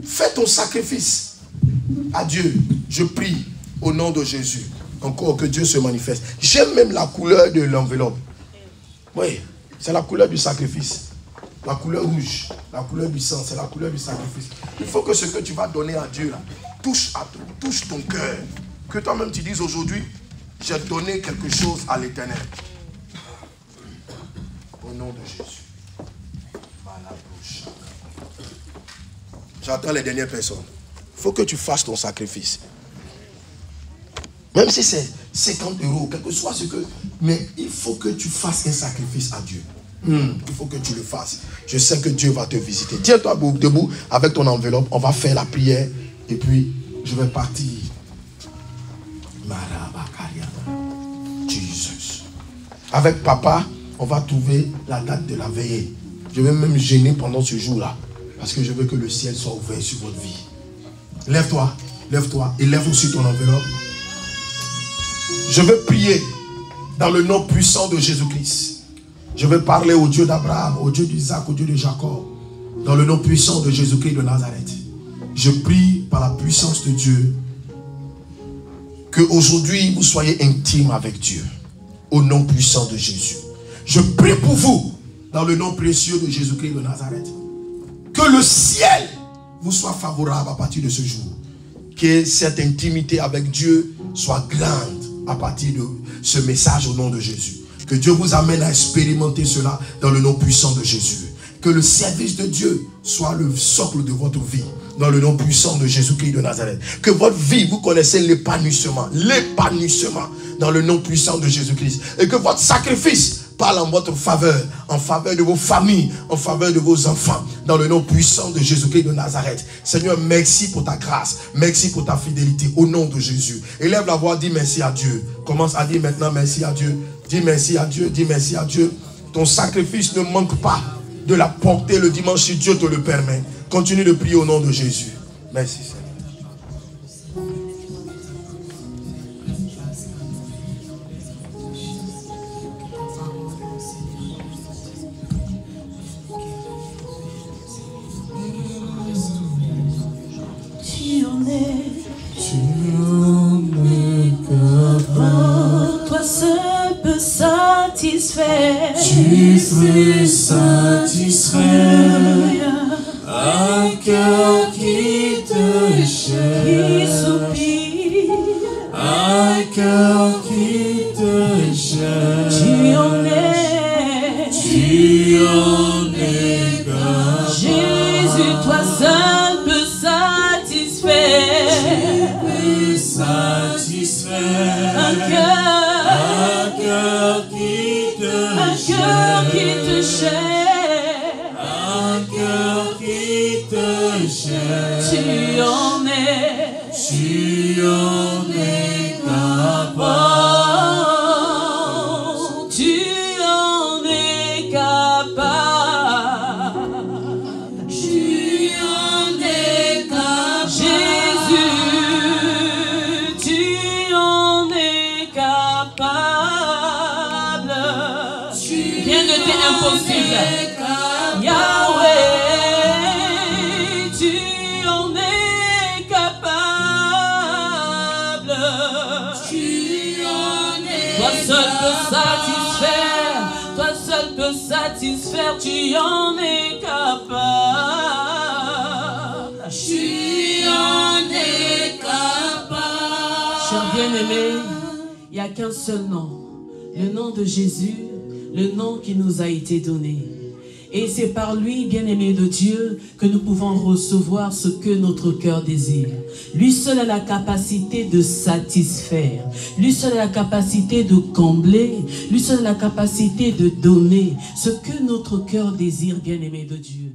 Fais ton sacrifice à Dieu. Je prie au nom de Jésus. Encore que Dieu se manifeste. J'aime même la couleur de l'enveloppe. Oui, c'est la couleur du sacrifice. La couleur rouge, la couleur du sang, c'est la couleur du sacrifice. Il faut que ce que tu vas donner à Dieu, là, touche ton cœur. Que toi-même tu dises aujourd'hui, j'ai donné quelque chose à l'Éternel. Au nom de Jésus. J'attends les dernières personnes. Il faut que tu fasses ton sacrifice. Même si c'est 50 €, quel que soit ce que... Mais il faut que tu fasses un sacrifice à Dieu. Il faut que tu le fasses. Je sais que Dieu va te visiter. Tiens-toi debout avec ton enveloppe. On va faire la prière. Et puis, je vais partir. Jesus. Avec papa, on va trouver la date de la veillée. Je vais même gêner pendant ce jour-là. Parce que je veux que le ciel soit ouvert sur votre vie. Lève-toi. Lève-toi. Et lève aussi ton enveloppe. Je veux prier dans le nom puissant de Jésus-Christ. Je veux parler au Dieu d'Abraham, au Dieu d'Isaac, au Dieu de Jacob. Dans le nom puissant de Jésus-Christ de Nazareth. Je prie par la puissance de Dieu que aujourd'hui vous soyez intime avec Dieu. Au nom puissant de Jésus. Je prie pour vous dans le nom précieux de Jésus-Christ de Nazareth. Que le ciel vous soit favorable à partir de ce jour. Que cette intimité avec Dieu soit grande à partir de ce message au nom de Jésus. Que Dieu vous amène à expérimenter cela dans le nom puissant de Jésus. Que le service de Dieu soit le socle de votre vie. dans le nom puissant de Jésus-Christ de Nazareth. Que votre vie, vous connaissez l'épanouissement dans le nom puissant de Jésus-Christ. Et que votre sacrifice parle en votre faveur, en faveur de vos familles, en faveur de vos enfants, dans le nom puissant de Jésus-Christ de Nazareth. Seigneur, merci pour ta grâce, merci pour ta fidélité, au nom de Jésus. Élève la voix, dis merci à Dieu. Commence à dire maintenant merci à Dieu. Dis merci à Dieu, dis merci à Dieu. Ton sacrifice ne manque pas de la porter le dimanche si Dieu te le permet. Continue de prier au nom de Jésus. Merci Seigneur. Toi seul peux satisfaire. Tu peux satisfaire un cœur qui te cherche, Qui soupire, un cœur qui te cherche. tu en es. Tu en es capable. Jésus, toi seul peux satisfaire. Satisfaire Un cœur qui te cherche. un cœur qui te cherche. Tu en es. Tu en es capable. Oh, tu en es capable. Tu en es capable. Jésus, tu en es capable. Rien ne t'est impossible. Yahweh, tu en es capable. Tu en es. Toi seul peux satisfaire. Toi seul peux satisfaire. Tu en es capable. Tu en es capable. Cher bien-aimé, il n'y a qu'un seul nom. Le nom de Jésus, le nom qui nous a été donné. Et c'est par lui, bien-aimé de Dieu, que nous pouvons recevoir ce que notre cœur désire. Lui seul a la capacité de satisfaire. Lui seul a la capacité de combler. Lui seul a la capacité de donner ce que notre cœur désire, bien-aimé de Dieu.